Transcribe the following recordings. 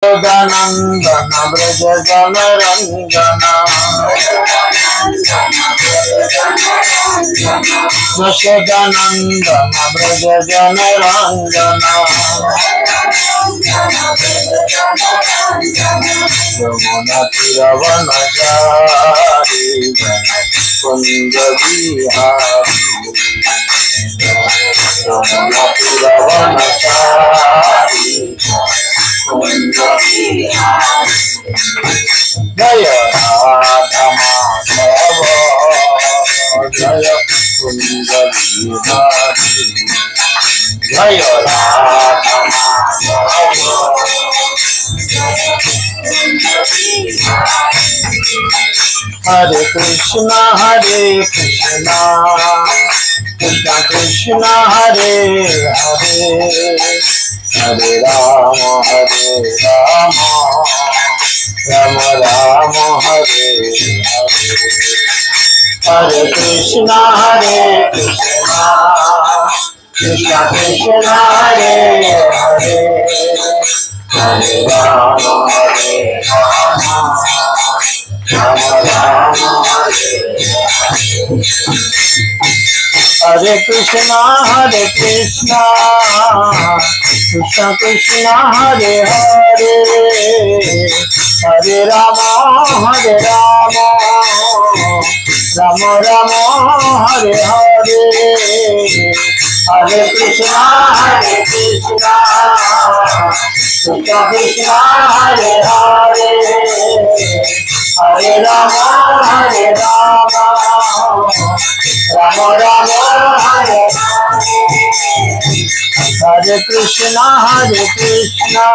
यशोदानंदन व्रज जन रंजना यशोदानंदन व्रज जन रंजना यमुना तीरवनचारी कुंज विहारी यमुना तीरवनचारी जय राधा माधव जय कुंज विहारी जय राधा माधव हरे कृष्णा कृष्ण कृष्ण हरे हरे हरे राम राम राम हरे हरे हरे कृष्णा कृष्ण कृष्ण हरे हरे हरे राम राम राम हरे कृष्णा कृष्ण कृष्ण हरे हरे हरे राम राम राम हरे हरे हरे कृष्णा कृष्ण कृष्ण हरे हरे हरे राम राम राम हरे हरे कृष्णा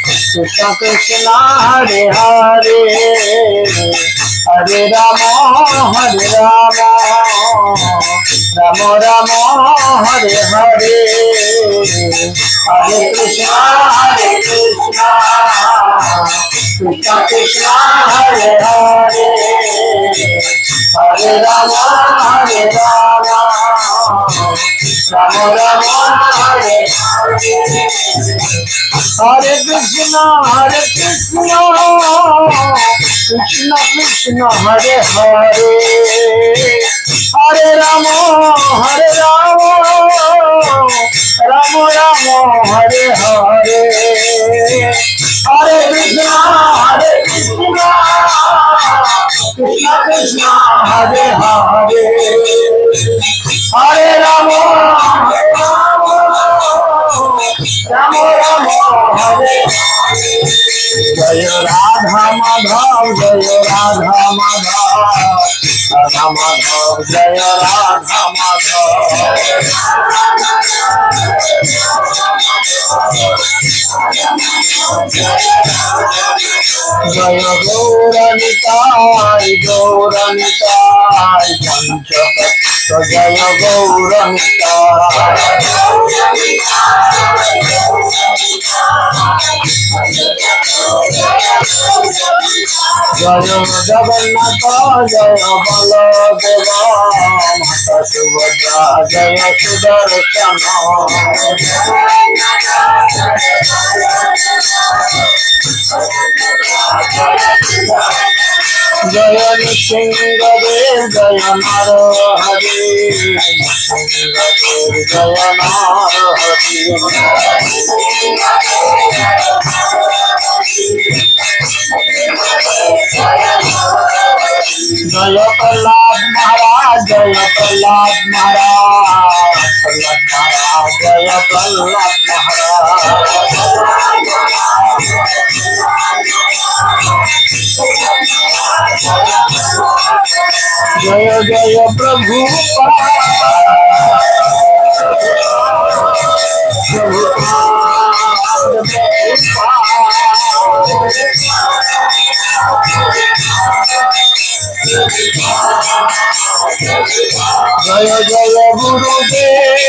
कृष्ण कृष्ण हरे हरे हरे राम राम हरे हरे हरे कृष्णा कृष्ण कृष्ण हरे हरे हरे राम राम हरे हरे कृष्णा कृष्ण कृष्ण हरे हरे हरे राम राम हरे हरे हरे कृष्णा कृष्ण हरे हरे हरे राम राम हरे जय राधा माधव जय राधा माधव राधा माधव जय राधा माधव जय गौरनिताय पंचतत्व जय गौरनिताय जय जगन्नाथ जय बलदेव माता सुभद्रा जय सुदर्शन जय नृसिंहदेव जय नरहरि नृसिंहदेव जय नरहरि जय प्रहलाद महाराज जय प्रहलाद महाराज जय प्रहलाद महाराज जय जय प्रभु जय जय गुरुदेव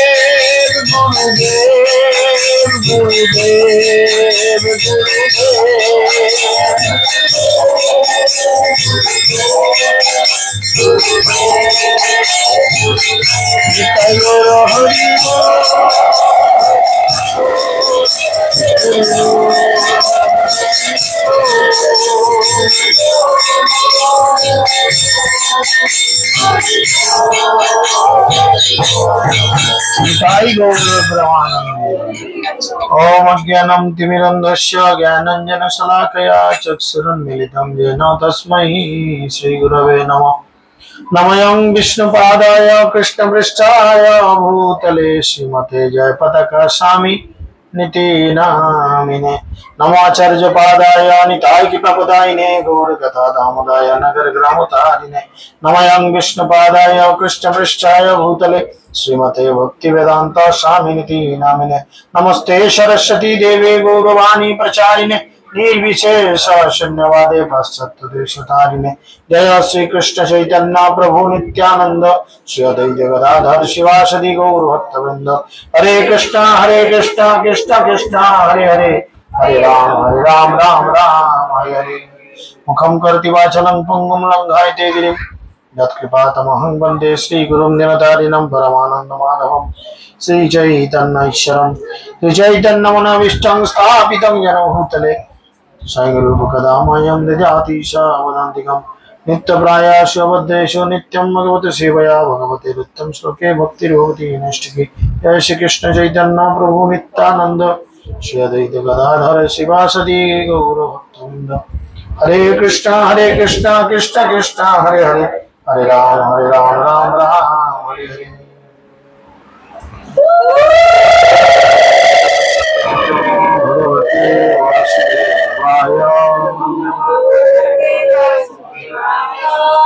गुरुदेव हरि ओम अज्ञानं तिमिरन्धस्य ज्ञानाञ्जनशलाकया चक्षुरुन्मीलितं येन तस्मै श्रीगुरवे नमः। नमयं विष्णुपादाय कृष्णपृष्ठाय भूतले श्रीमते जयपताका स्वामी निति नामिने। नमाचार्यपादाय निताय कृपापदायिने गौरकथा दामोदाय नगर ग्रामोतारिणे। नमयं विष्णुपादाय कृष्णपृष्ठाय भूतले श्रीमते भक्तिवेदांत स्वामी निति नामिने। नमस्ते सरस्वती देवे गौरवाणी प्रचारिणे निर्विशेष शून्यवादे पाश्चात्यदेशतारिणे। जय श्री कृष्ण चैतन्य प्रभु नित्यानंद श्री अद्वैत गदाधर शिवासदि गौर भक्तवृंद। हरे कृष्ण कृष्ण कृष्ण हरे हरे हरे राम राम राम हरे हरे। मुखं करोति वाचालं पंगुं लंघयते गिरिं यत्कृपातमहं वन्दे श्रीगुरुं निरतारिणं परमानन्दमाधवं श्रीचैतन्यमनोभीष्टं स्थापितं येन भूतले स्वयं रूपकदा मह्यं ददाति सावधान्तिकं। नित्यप्रायासु बद्धेषु नित्यं भगवती सेवया भगवते नित्यं श्लोके भक्तिर्भवति नैष्ठिकी। जय श्री कृष्ण चैतन्य प्रभु नित्यानंद श्री अद्वैत गदाधर शिवासदि गौर भक्तवृंद। हरे कृष्ण कृष्ण कृष्ण हरे हरे हरे राम राम हरे हरे।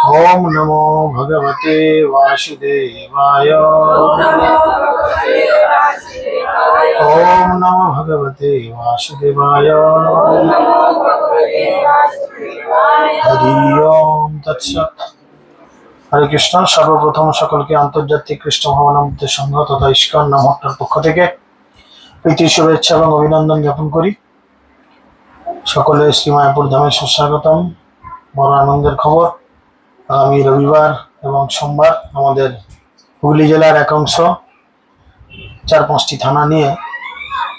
ओम नमो भगवते वासुदेवाय। ओम नमो भगवते वासुदेवाय। हरि ओम तत्सत। हरे कृष्ण। सर्वप्रथम सकल के आंतर्जातिक कृष्ण भवनामृत संघ तथा इस्कन नामहट्टार पक्ष থেকে প্রীতি শুভেচ্ছা এবং অভিনন্দন জ্ঞাপন করি। সকলে শ্রী মায়াপুর ধামে সুস্বাগতম। বড় আনন্দের খবর, আগামী রবিবার এবং সোমবার আমাদের হুগলি জেলার এক অংশ 4-5টি থানা নিয়ে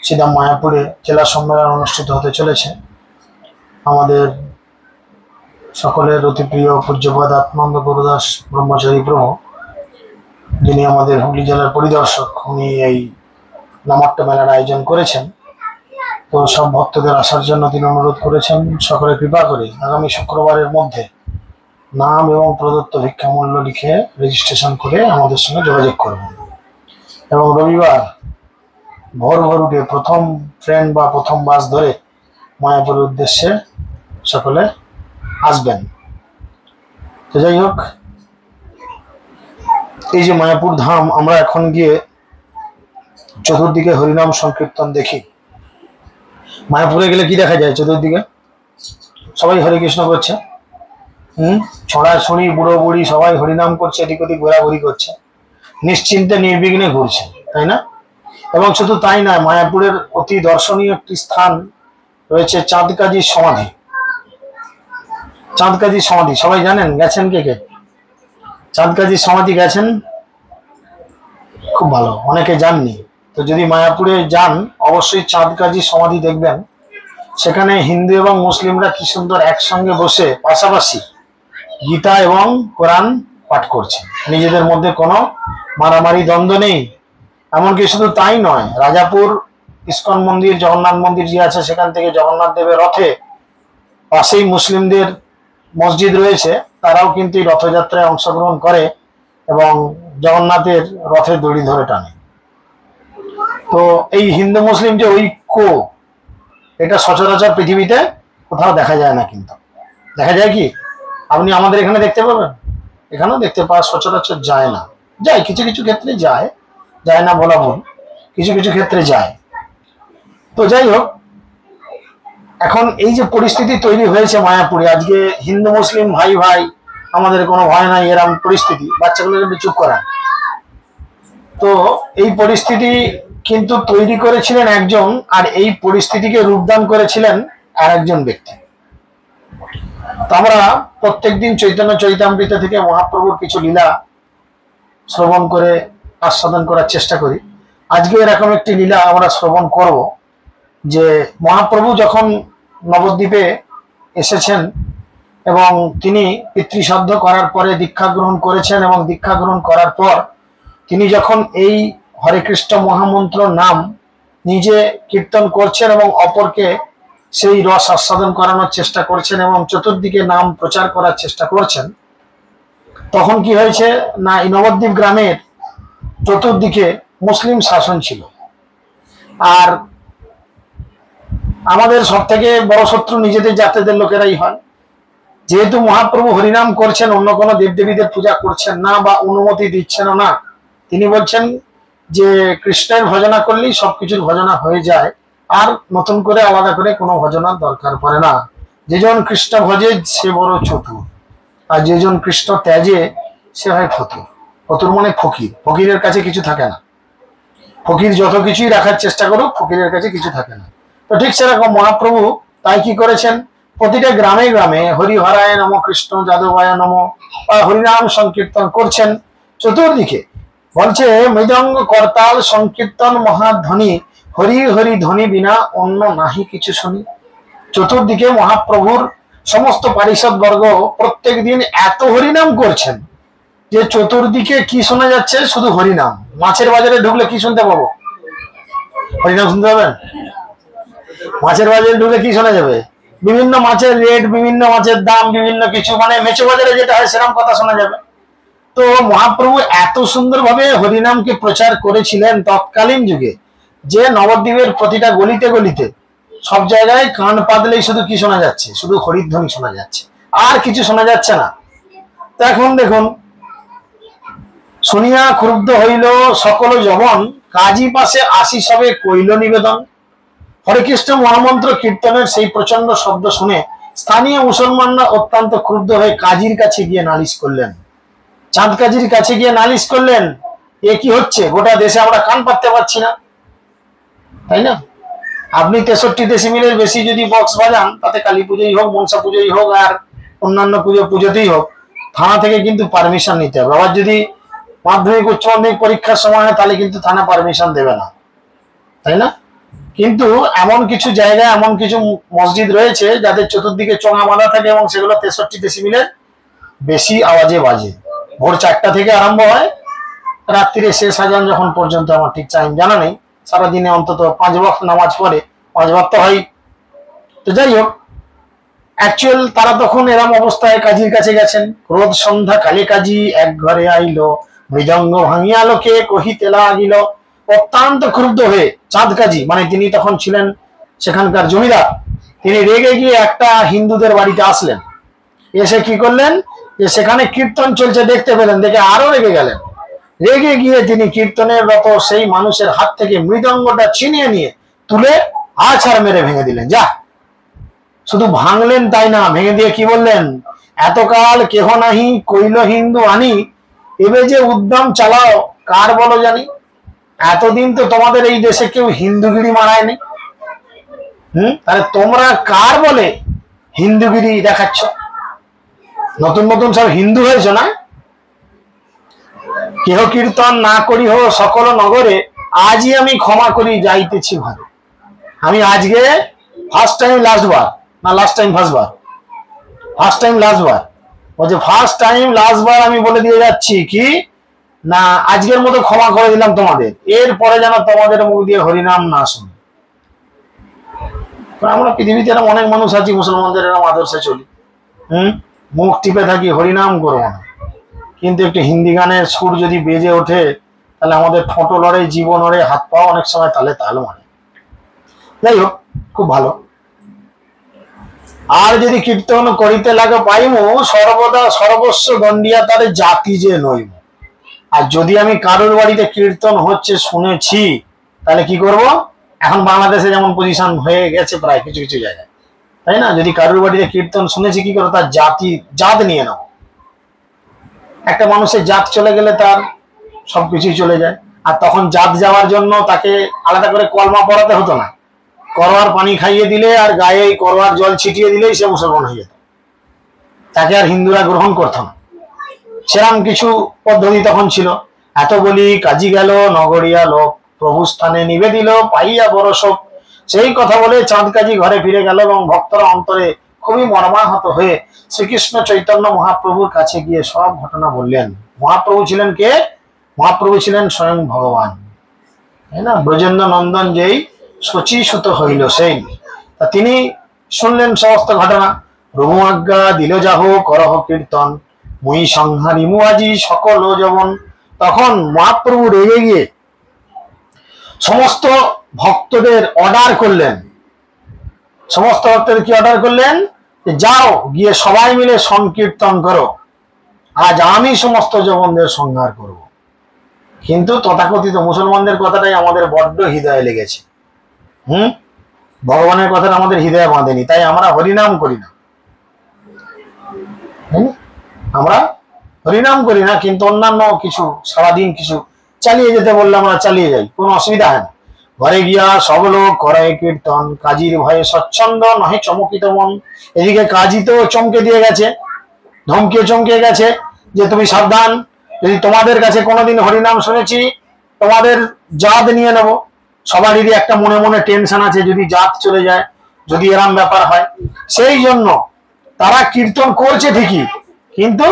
সিধা মায়াপুরে জেলা সম্মেলন অনুষ্ঠিত হতে চলেছে। আমাদের সকলের অতি প্রিয় পূজ্যপাদ আত্মানন্দ গুরুদাস ব্রহ্মচারী প্রভু, যিনি আমাদের হুগলি জেলার পরিদর্শক, উনি এই নামাট্য মেলার আয়োজন করেছেন। তো সব ভক্তদের আসার জন্য তিনি অনুরোধ করেছেন সকলে কৃপা করে আগামী শুক্রবারের মধ্যে নাম এবং প্রদত্ত ভিক্ষামূল্য লিখে রেজিস্ট্রেশন করে আমাদের সঙ্গে যোগাযোগ করবেন। এবং রবিবার ভোর উঠে প্রথম ট্রেন বা প্রথম বাস ধরে মায়াপুরের উদ্দেশ্যে সকলে আসবেন। তো যাই হোক, এই যে মায়াপুর ধাম, আমরা এখন গিয়ে চতুর্দিকে হরিনাম সংকীর্তন দেখি। মায়াপুরে গেলে কি দেখা যায়? চতুর্দিকে সবাই হরে কৃষ্ণ করছে, ছড়াছড়ি বুড়ো বুড়ি সবাই হরিনাম করছে, এদিক ওদিক ঘোরাঘুরি করছে, নিশ্চিন্তে নির্বিঘ্নে ঘুরছে, তাই না? এবং শুধু তাই নয়, মায়াপুরের অতি দর্শনীয় একটি স্থান রয়েছে চাঁদকাজির সমাধি। চাঁদকাজির সমাধি সবাই জানেন? গেছেন কে কে? চাঁদকাজির সমাধি গেছেন? খুব ভালো, অনেকে যাননি। তো যদি মায়াপুরে যান অবশ্যই চাঁদকাজির সমাধি দেখবেন। সেখানে হিন্দু এবং মুসলিমরা কি সুন্দর একসঙ্গে বসে পাশাপাশি গীতা এবং কোরআন পাঠ করছে। নিজেদের মধ্যে কোনো মারামারি দ্বন্দ্ব নেই। এমনকি শুধু তাই নয়, রাজাপুর ইস্কন মন্দির, জগন্নাথ মন্দির যে আছে, সেখান থেকে জগন্নাথ দেবের রথে পাশেই মুসলিমদের মসজিদ রয়েছে, তারাও কিন্তু এই রথযাত্রায় অংশগ্রহণ করে এবং জগন্নাথের রথের দড়ি ধরে টানে। তো এই হিন্দু মুসলিম যে ঐক্য, এটা সচরাচর পৃথিবীতে কোথাও দেখা যায় না। কিন্তু দেখা যায় কি? আপনি আমাদের এখানে দেখতে পাবেন? এখানেও দেখতে পাওয়া সচরাচর যায় না। যায় কিছু কিছু ক্ষেত্রে, যায় না বলা ভুল, কিছু কিছু ক্ষেত্রে যায়। তো যাই হোক, এখন এই যে পরিস্থিতি তৈরি হয়েছে মায়াপুরে, আজকে হিন্দু মুসলিম ভাই ভাই, আমাদের কোনো ভয় নাই, এরকম পরিস্থিতি। বাচ্চাগুলোকে একটু চুপ করা। তো এই পরিস্থিতি কিন্তু তৈরি করেছিলেন একজন, আর এই পরিস্থিতিকে রূপদান করেছিলেন আর একজন ব্যক্তি। তো আমরা প্রত্যেকদিন চৈতন্য চরিতামৃত থেকে মহাপ্রভুর কিছু লীলা শ্রবণ করে আস্বাদন করার চেষ্টা করি। আজকে এরকম একটি লীলা আমরা শ্রবণ করব। যে মহাপ্রভু যখন নবদ্বীপে এসেছেন এবং তিনি পিতৃশ্রাদ্ধ করার পরে দীক্ষা গ্রহণ করেছেন, এবং দীক্ষা গ্রহণ করার পর তিনি যখন এই হরে কৃষ্ণ মহামন্ত্র নাম নিজে কীর্তন করছেন এবং অপরকে সেই রস আস্বাদন করানোর চেষ্টা করছেন এবং চতুর্দিকে নাম প্রচার করার চেষ্টা করছেন, তখন কি হয়েছে না, এই নবদ্বীপ গ্রামের চতুর্দিকে মুসলিম শাসন ছিল। আর আমাদের সব থেকে বড় শত্রু নিজেদের জাতিদের লোকেরাই হয়। যেহেতু মহাপ্রভু হরিনাম করছেন, অন্য কোনো দেবদেবীদের পূজা করছেন না বা অনুমতি দিচ্ছেন না, তিনি বলছেন যে কৃষ্ণের ভজনা করলেই সবকিছুর ভজনা হয়ে যায়, আর নতুন করে আলাদা করে কোনো ভজনার দরকার পড়ে না। যেজন কৃষ্ণ ভজে সে বড় চতুর, আর যেজন কৃষ্ণ ত্যাজে সে হয় ফতুর। ফতুর মানে ফকির, ফকিরের কাছে কিছু থাকে না। ফকির যত কিছুই রাখার চেষ্টা করুক, ফকিরের কাছে কিছু থাকে না। তো ঠিক সেরকম মহাপ্রভু তাই কি করেছেন, প্রতিটা গ্রামে গ্রামে হরি হরায় নম, কৃষ্ণ যাদবায় নম বা হরিনাম সংকীর্তন করছেন। চতুর্দিকে বলছে মৃদঙ্গ করতাল সংকীর্তন মহাধ্বনি, হরি হরি ধ্বনি বিনা অন্য নাহি কিছু শুনি। চতুর্দিকে মহাপ্রভুর সমস্ত পারিষদ বর্গ প্রত্যেক দিন এত হরিনাম করছেন যে চতুর্দিকে কি শোনা যাচ্ছে, শুধু হরিনাম। মাছের বাজারে ঢুকলে কি শুনতে পাবো? হরিনাম শুনতে পাবেন। মাছের বাজারে ঢুকলে কি শোনা যাবে? বিভিন্ন মাছের রেট, বিভিন্ন মাছের দাম, বিভিন্ন কিছু, মানে মেচো বাজারে যেটা হয় সেরকম কথা শোনা যাবে। তো মহাপ্রভু এত সুন্দরভাবে হরিনামকে প্রচার করেছিলেন তৎকালীন যুগে, যে নবদ্বীপের প্রতিটা গলিতে গলিতে সব জায়গায় কান পাতলেই শুধু কি শোনা যাচ্ছে, শুধু হরিধ্বনি শোনা যাচ্ছে, আর কিছু শোনা যাচ্ছে না। তো এখন দেখুন, শুনিয়া ক্রুদ্ধ হইল সকল যবন, কাজী পাশে আসি সবে কইল নিবেদন। হরে কৃষ্ণ মহামন্ত্র কীর্তনের সেই প্রচন্ড শব্দ শুনে স্থানীয় মুসলমানরা অত্যন্ত ক্রুদ্ধ হয়ে কাজীর কাছে গিয়ে নালিশ করলেন। চাঁদ কাজীর কাছে গিয়ে নালিশ করলেন, এ কি হচ্ছে, গোটা দেশে আমরা কান পাততে পারছি না, তাই না? আপনি 63 ডেসিমেলের বেশি যদি বক্স বাজান, তাতে কালী পুজোই হোক, মনসা পুজোই হোক, আর অন্যান্য পুজোতেই হোক, থানা থেকে কিন্তু পারমিশন নিতে হবে। আবার যদি মাধ্যমিক উচ্চ মাধ্যমিক পরীক্ষার সময় হয়, তাহলে কিন্তু থানা পারমিশন দেবে না, তাই না? কিন্তু এমন কিছু জায়গায়, এমন কিছু মসজিদ রয়েছে যাদের চতুর্দিকে চোঙা বাঁধা থাকে এবং সেগুলো 63 ডেসিমেলের বেশি আওয়াজে বাজে। ভোর 4টা থেকে আরম্ভ হয়, রাত্রিরে শেষ আজান যখন পর্যন্ত, আমার ঠিক টাইম জানা নেই। সারাদিনে অন্তত 5 ওয়াক্ত নামাজ পড়ে, 5 ওয়াক্ত হয়। তো যাই হোক, অ্যাকচুয়াল তারা তখন এরম অবস্থায় কাজীর কাছে গেছেন। রোজ সন্ধ্যা কালে কাজী এক ঘরে আইল, মৃদঙ্গ ভাঙিয়া লোকে কহিতে লাগিল। অত্যন্ত ক্রুদ্ধ হয়ে চাঁদ কাজী, মানে তিনি তখন ছিলেন সেখানকার জমিদার, তিনি রেগে গিয়ে একটা হিন্দুদের বাড়িতে আসলেন। এসে কি করলেন, যে সেখানে কীর্তন চলছে দেখতে পেলেন, দেখে আরো রেগে গেলেন। রেগে গিয়ে তিনি কীর্তনের রত সেই মানুষের হাত থেকে মৃদঙ্গটা ছিনিয়ে নিয়ে তুলে আছাড় মেরে ভেঙে দিলেন। যা, শুধু ভাঙলেন তাই না, ভেঙে দিয়ে কি বললেন, এতকাল কেহ নাহি কইল হিন্দু আনি, এবে যে উদ্যম চালাও কার বলো জানি। এতদিন তো তোমাদের এই দেশে কেউ হিন্দুগিরি মারায়নি, তাহলে তোমরা কার বলে হিন্দুগিরি দেখাচ্ছ? নতুন নতুন সব হিন্দু হয়েছ না? কেহ কীর্তন না করি হো সকল নগরে, আজই আমি ক্ষমা করি যাইতেছি ঘরে। আমি আজকে ফার্স্ট টাইম লাস্ট বার, না লাস্ট টাইম ফার্স্ট বার, ফার্স্ট টাইম লাস্ট বার, বলছে ফার্স্ট টাইম লাস্ট বার আমি বলে দিয়ে যাচ্ছি কি না, আজকের মতো ক্ষমা করে দিলাম তোমাদের, এরপরে যেন তোমাদের মুখ দিয়ে হরিনাম না শুনি। আমরা পৃথিবীতে এরকম অনেক মানুষ আছি, মুসলমানদের এরকম আদর্শে চলি, মুখ টিপে থাকি, হরিনাম করবো না, কিন্তু একটু হিন্দি গানের সুর যদি বেজে ওঠে, তাহলে আমাদের ঠোঁটো লড়ে, জীবন লড়ে, হাত পাও অনেক সময় তালে তাল মারে। যাই হোক, খুব ভালো। আর যদি কীর্তন করিতে লাগে পাইমু, সর্বদা সর্বস্ব দণ্ডিয়া তার জাতি যে নইব। আর যদি আমি কারোর বাড়িতে কীর্তন হচ্ছে শুনেছি, তাহলে কি করব? এখন বাংলাদেশে যেমন পজিশন হয়ে গেছে প্রায় কিছু কিছু জায়গায়, তাই না? যদি কারোর বাড়িতে কীর্তন শুনেছি, কি করবো? তার জাত নিয়ে নেব। একটা মানুষের জাত চলে গেলে তার সবকিছুই চলে যায়। আর তখন জাত যাওয়ার জন্য তাকে আলাদা করে কলমা পড়াতে হতো না, করোয়ার পানি খাইয়ে দিলে আর গায়ে করোয়ার জল ছিটিয়ে দিলেই সে মুসলমান হয়ে যেত, তাকে আর হিন্দুরা গ্রহণ করত না। সেরকম কিছু পদ্ধতি তখন ছিল। এত বলি কাজী গেল নগরিয়া লোক, প্রভু স্থানে নিবেদিল পাইয়া বড় শোক, সেই কথা বলে চাঁদ কাজী ঘরে ফিরে গেল এবং ভক্তরা অন্তরে খুবই মর্মাহত হয়ে শ্রীকৃষ্ণ চৈতন্য মহাপ্রভুর কাছে গিয়ে সব ঘটনা বললেন। মহাপ্রভু ছিলেন কে? মহাপ্রভু ছিলেন স্বয়ং ভগবান, তাই না? ব্রজেন্দ্র নন্দন যেই শচীসুত হইল সেই। তা তিনি শুনলেন সমস্ত ঘটনা। প্রভু আজ্ঞা দিল যাহ করহ কীর্তন, মুই সংহারিমু আজি সকল যবন। তখন মহাপ্রভু রেগে গিয়ে সমস্ত ভক্তদের অর্ডার করলেন। সমস্ত ভক্তদের কি অর্ডার করলেন? যাও গিয়ে সবাই মিলে সংকীর্তন করো, আজ আমি সমস্ত যবনদের সংহার করব। কিন্তু তথাকথিত মুসলমানদের কথাটাই আমাদের বড্ড হৃদয়ে লেগেছে। ভগবানের কথাটা আমাদের হৃদয়ে বাঁধেনি, তাই আমরা হরিনাম করি না। আমরা হরিনাম করি না, কিন্তু অন্যান্য কিছু সারাদিন কিছু চালিয়ে যেতে বললে আমরা চালিয়ে যাই, কোনো অসুবিধা হয় না। ঘরে গিয়া সব লোক করে কীর্তন, কাজীর ভয়ে স্বচ্ছন্দ নহে চমকিত মন। এদিকে কাজী তো চমকে দিয়ে গেছে, ধমকে চমকে গেছে যে তুমি সাবধান, যদি তোমাদের কাছে কোনোদিন হরিনাম শুনেছি তোমাদের জাত নিয়ে নেব। সবারই একটা মনে মনে টেনশন আছে, যদি জাত চলে যায়, যদি এরম ব্যাপার হয়। সেই জন্য তারা কীর্তন করছে ঠিকই, কিন্তু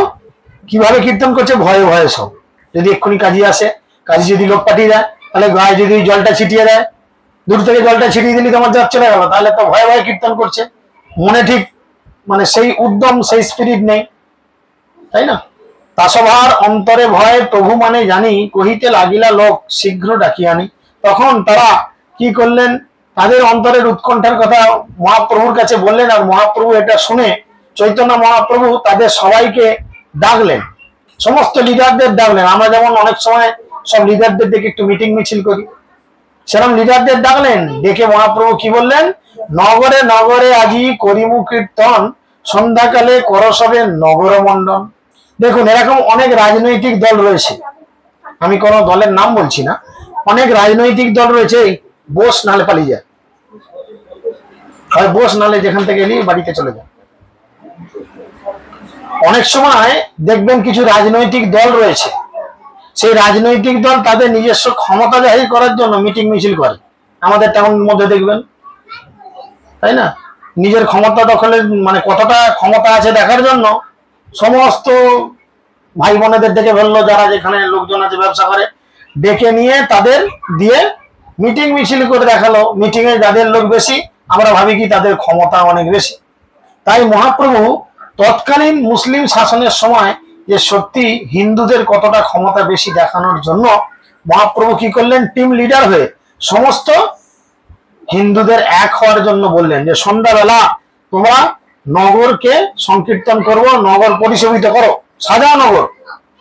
কিভাবে কীর্তন করছে? ভয়ে ভয়ে সব। যদি এক্ষুনি কাজী আসে, কাজী যদি লোক পাঠিয়ে দেয়, তাহলে গায়ে যদি জলটা ছিটিয়ে দেয়, দূর থেকে জলটা ছিটিয়ে দিলি তোমার জাত চলে গেল, তাহলে তো ভয়ে ভয়ে কীর্তন করছে। মনে ঠিক মানে সেই উদ্যম, সেই স্পিরিট নেই, তাই না? তাসভার অন্তরে ভয় প্রভু মানে জানি, কহিতে লাগিলা লোক শীঘ্র ডাকিয়ে আনি। তখন তারা কি করলেন? তাদের অন্তরের উৎকণ্ঠার কথা মহাপ্রভুর কাছে বললেন, আর মহাপ্রভু এটা শুনে চৈতন্য মহাপ্রভু তাদের সবাইকে ডাকলেন, সমস্ত লিডারদের ডাকলেন। আমরা যেমন অনেক সময় সব লিডারদের ডেকে একটু মিটিং মিছিল করি, সেরকম লিডারদের ডাকলেন। ডেকে মহাপ্রভু কি বললেন? নগরে নগরে আজি করিমু কীর্তন, সন্ধ্যাকালে করসবে নগর মন্ডন। দেখুন, এরকম অনেক রাজনৈতিক দল রয়েছে, আমি কোনো দলের নাম বলছি না, অনেক রাজনৈতিক দল রয়েছে। বোস নালে পালিয়ে যায়, হয় বোস নালে যেখান থেকে এলি বাড়িতে চলে যায়। অনেক সময় দেখবেন কিছু রাজনৈতিক দল রয়েছে, সেই রাজনৈতিক দল তাদের নিজস্ব ক্ষমতা জাহির করার জন্য মিটিং মিছিল করে আমাদের টাউনের মধ্যে, দেখবেন, তাই না? নিজের ক্ষমতা দখলের মানে কতটা ক্ষমতা আছে দেখার জন্য সমস্ত ভাই বোনেদের ডেকে ফেললো, যারা যেখানে লোকজন আছে ব্যবসা করে, ডেকে নিয়ে তাদের দিয়ে মিটিং মিছিল করে দেখালো। মিটিং এ যাদের লোক বেশি, আমরা ভাবি কি তাদের ক্ষমতা অনেক বেশি। তাই মহাপ্রভু তৎকালীন মুসলিম শাসনের সময় যে সত্যি হিন্দুদের কতটা ক্ষমতা বেশি দেখানোর জন্য মহাপ্রভু কি করলেন? টিম লিডার হয়ে সমস্ত হিন্দুদের এক হওয়ার জন্য বললেন যে সন্ধ্যাবেলা তোমরা নগরকে সংকীর্তন করব, নগর পরিশোভিত করো, সাজাও নগর,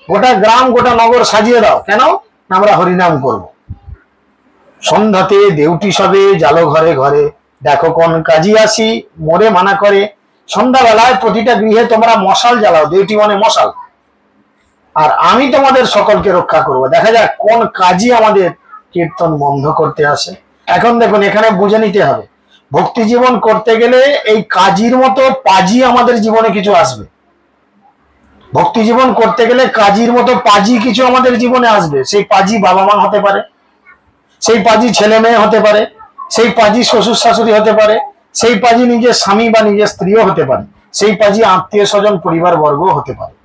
গোটা গ্রাম গোটা নগর সাজিয়ে দাও। কেন? আমরা হরিনাম করব। সন্ধ্যাতে দেউটি সবে জালো ঘরে ঘরে, দেখো কোন কাজী আসি মোরে মানা করে। সন্ধ্যাবেলায় প্রতিটা গৃহে তোমরা মশাল জ্বালাও, দেউটি মানে মশাল, আর আমি তোমাদের সকলকে রক্ষা করব। দেখা যাক কোন কাজী আমাদের কীর্তন বন্ধ করতে আসে। এখন দেখুন, এখানে বুঝে নিতে হবে, ভক্তি জীবন করতে গেলে এই কাজীর মতো পাজি আমাদের জীবনে কিছু আসবে। ভক্তি জীবন করতে গেলে কাজীর মতো পাজি কিছু আমাদের জীবনে আসবে। সেই পাজি বাবা মা হতে পারে, সেই পাজি ছেলে মেয়ে হতে পারে, সেই পাজি শ্বশুর শাশুড়ি হতে পারে, সেই পাজি নিজের স্বামী বা নিজের স্ত্রীও হতে পারে, সেই পাজি আত্মীয় স্বজন পরিবার বর্গ হতে পারে।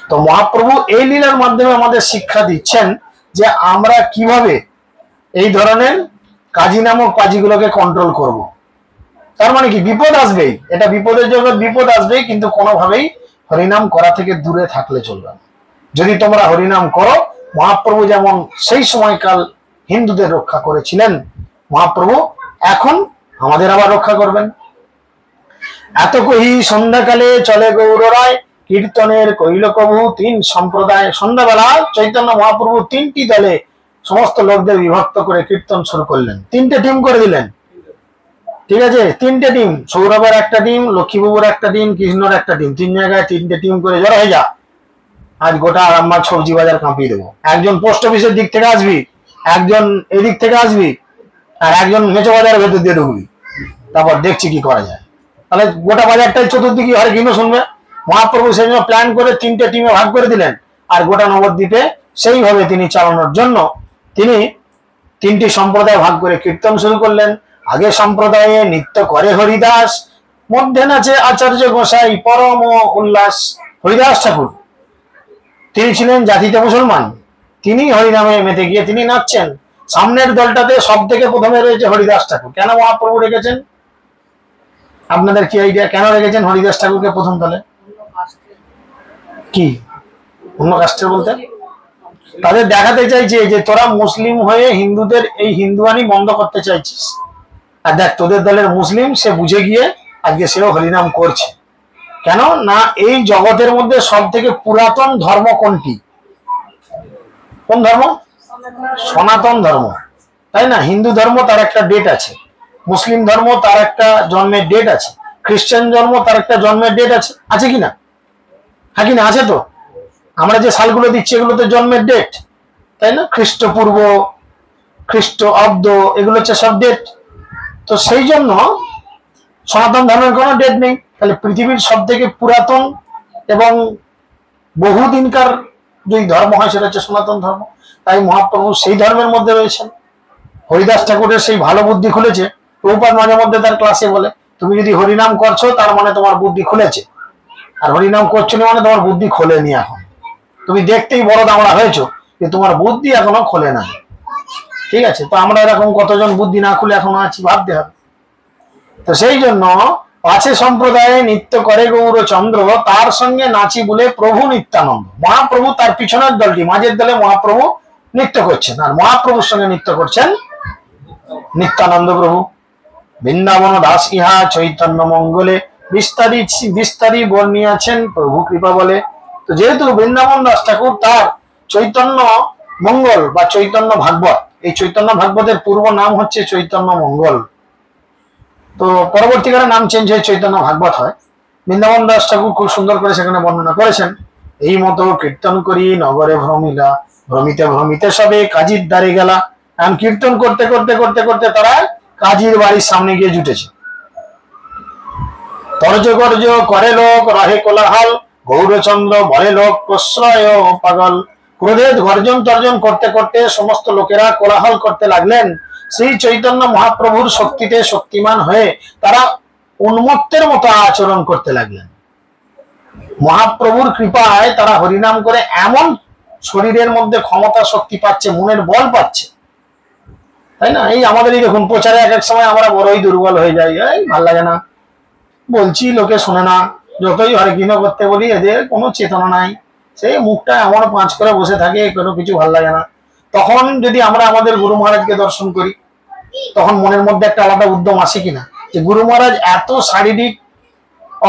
তো মহাপ্রভু এই লীলার মাধ্যমে আমাদের শিক্ষা দিচ্ছেন যে আমরা কিভাবে এই ধরনের কাজী নামক পাজিগুলোকে কন্ট্রোল করব। তার মানে কি, বিপদ আসবেই, এটা বিপদের জগৎ, বিপদ আসবেই, কিন্তু কোনোভাবেই হরিনাম করা থেকে দূরে থাকলে চলবে না। যদি তোমরা হরিনাম করো, মহাপ্রভু যেমন সেই সময়কাল হিন্দুদের রক্ষা করেছিলেন, মহাপ্রভু এখন আমাদের আবার রক্ষা করবেন। এত কহি সন্ধ্যাকালে চলে গৌররায়, কীর্তনের কইল কবু তিন সম্প্রদায়। সন্ধ্যাবেলা চৈতন্য মহাপ্রভু তিনটি দলে সমস্ত লোকদের বিভক্ত করে কীর্তন শুরু করলেন। তিনটে টিম করে দিলেন, ঠিক আছে? তিনটে টিম, সৌরভের একটা টিম, লক্ষ্মীবাবুর একটা টিম, কৃষ্ণর একটা টিম, তিন জায়গায় তিনটে টিম করে জড়ো হয়ে যা, আজ গোটা আরামবাগ সবজি বাজার কাঁপিয়ে দেবো। একজন পোস্ট অফিসের দিক থেকে আসবি, একজন এদিক থেকে আসবি, আর একজন মেচো বাজারের ভেতর দিয়ে ঢুকবি, তারপর দেখছি কি করা যায়। তাহলে গোটা বাজারটাই চতুর্দিকে হরে কৃষ্ণ শুনবে। মহাপ্রভু সেই জন্য প্ল্যান করে তিনটে টিমে ভাগ করে দিলেন, আর গোটা নবদ্বীপে সেইভাবে তিনি চালানোর জন্য তিনি তিনটি সম্প্রদায় ভাগ করে কীর্তন শুরু করলেন। আগে সম্প্রদায়ে নিত্য করে হরিদাস, মধ্যে নাচে আচার্য গোসাই পরম উল্লাস। হরিদাস ঠাকুর তিনি ছিলেন জাতিতে মুসলমান, তিনি হরিনামে মেতে গিয়ে তিনি নাচছেন। সামনের দলটাতে সব থেকে প্রথমে রয়েছে হরিদাস ঠাকুর। কেন মহাপ্রভু রেখেছেন? আপনাদের কি আইডিয়া কেন রেখেছেন হরিদাস ঠাকুরকে প্রথম দলে? কি অন্য কাস্টের বলতে? তাদের দেখাতে চাইছে যে তোরা মুসলিম হয়ে হিন্দুদের এই হিন্দুয়ানি বন্ধ করতে চাইছিস, আর দেখ তোদের দলের মুসলিম সে বুঝে গিয়ে আজকে সেও হরিনাম করছে। কেন না এই জগতের মধ্যে সব থেকে পুরাতন ধর্ম কোনটি? কোন ধর্ম? সনাতন ধর্ম, তাই না? হিন্দু ধর্ম তার একটা ডেট আছে, মুসলিম ধর্ম তার একটা জন্মের ডেট আছে, খ্রিস্টান ধর্ম তার একটা জন্মের ডেট আছে, আছে কিনা? হ্যাঁ কিনা? আছে তো। আমরা যে সালগুলো দিচ্ছি এগুলো তো জন্মের ডেট, তাই না? খ্রিস্টপূর্ব, খ্রিস্ট অব্দ, এগুলো হচ্ছে সব ডেট। তো সেই জন্য সনাতন ধর্মের কোনো ডেট নেই। তাহলে পৃথিবীর সব থেকে পুরাতন এবং বহুদিনকার যদি ধর্ম হয় সেটা হচ্ছে সনাতন ধর্ম। তাই মহাপ্রভু সেই ধর্মের মধ্যে রয়েছেন। হরিদাস ঠাকুরের সেই ভালো বুদ্ধি খুলেছে। প্রভুপাদ মাঝে মধ্যে তার ক্লাসে বলে, তুমি যদি হরিনাম করছো তার মানে তোমার বুদ্ধি খুলেছে, আর হরিনাম করছো না মানে তোমার বুদ্ধি খোলেনি। এখন তুমি দেখতেই বড় দামড়া হয়েছো, যে তোমার বুদ্ধি এখনো খোলে না। ঠিক আছে? তো আমরা এরকম কতজন বুদ্ধি না খুলে এখনো আছি, ভাবতে হবে। তো সেই জন্য পাছে সম্প্রদায়ে নৃত্য করে গৌরচন্দ্র, তার সঙ্গে নাচি বলে প্রভু নিত্যানন্দ। মহাপ্রভু তার পিছনের দলটি, মাঝের দলে মহাপ্রভু নৃত্য করছেন, আর মহাপ্রভুর সঙ্গে নৃত্য করছেন নিত্যানন্দ প্রভু। বৃন্দাবন দাস ইহা চৈতন্য মঙ্গলে, বিস্তারি বিস্তারি বর্ণিয়াছেন প্রভু কৃপা বলে। তো যেহেতু বৃন্দাবন দাস ঠাকুর তার চৈতন্য মঙ্গল বা চৈতন্য ভাগবত, এই চৈতন্য ভাগবতের পূর্ব নাম হচ্ছে চৈতন্য মঙ্গল, তো পরবর্তীকালে নাম চেঞ্জ হয়ে চৈতন্য ভাগবত হয়। বৃন্দাবন দাস ঠাকুর খুব সুন্দর করে সেখানে বর্ণনা করেছেন, এই মতো কীর্তন করি নগরে ভ্রমিলা, ভ্রমিতে ভ্রমিতে সবে কাজীর দ্বারে গেলা। এখন কীর্তন করতে করতে করতে করতে তারা কাজীর বাড়ির সামনে গিয়ে জুটেছে। তর্জ গর্জ করে লোক রহে কোলাহল, গৌরচন্দ্র বলে লোক প্রশ্রয় পাগল। ক্রোধে গর্জন তর্জন করতে করতে সমস্ত লোকেরা কোলাহল করতে লাগলেন। শ্রী চৈতন্য মহাপ্রভুর শক্তিতে শক্তিমান হয়ে তারা উন্মত্তের মতো আচরণ করতে লাগলেন। মহাপ্রভুর কৃপায় তারা হরিনাম করে এমন শরীরের মধ্যে ক্ষমতা শক্তি পাচ্ছে, মনের বল পাচ্ছে, তাই না? এই আমাদেরই দেখুন প্রচারে এক এক সময় আমরা বড়ই দুর্বল হয়ে যাই, এই ভাল লাগে না, বলছি লোকে শোনে না, যতই হরে কৃষ্ণ করতে বলি এদের কোনো চেতনা নাই, সেই মুখটা এমন পাঁচ করে বসে থাকে, কোনো কিছু ভাল লাগে না। তখন যদি আমরা আমাদের গুরু মহারাজকে দর্শন করি তখন মনের মধ্যে একটা আলাদা উদ্যম আসে কিনা, যে গুরু মহারাজ এত শারীরিক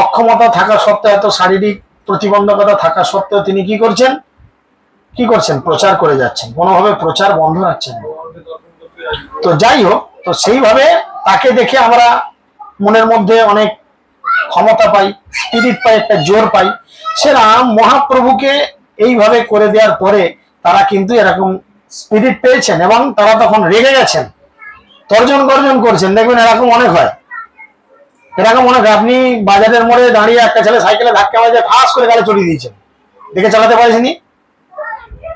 অক্ষমতা থাকা সত্ত্বেও, এত শারীরিক প্রতিবন্ধকতা থাকা সত্ত্বেও তিনি কি করছেন? কি করছেন? প্রচার করে যাচ্ছেন, কোনোভাবে প্রচার বন্ধ রাখছেন। তো যাই হোক, তো সেইভাবে তাকে দেখে আমরা মনের মধ্যে অনেক ক্ষমতা পাই, স্পিরিট পাই, একটা জোর পাই। সেরা মহাপ্রভুকে এইভাবে করে দেওয়ার পরে তারা কিন্তু এরকম স্পিরিট পেয়েছেন এবং তারা তখন রেগে গেছেন, তর্জন গর্জন করছেন। দেখবেন এরকম অনেক হয়, এরকম অনেক। আপনি বাজারের মোড়ে দাঁড়িয়ে একটা ছেলে সাইকেলে ধাক্কা বাজে ফাঁস করে গাড়ি চড়িয়ে দিয়েছেন, দেখে চালাতে পারিসনি,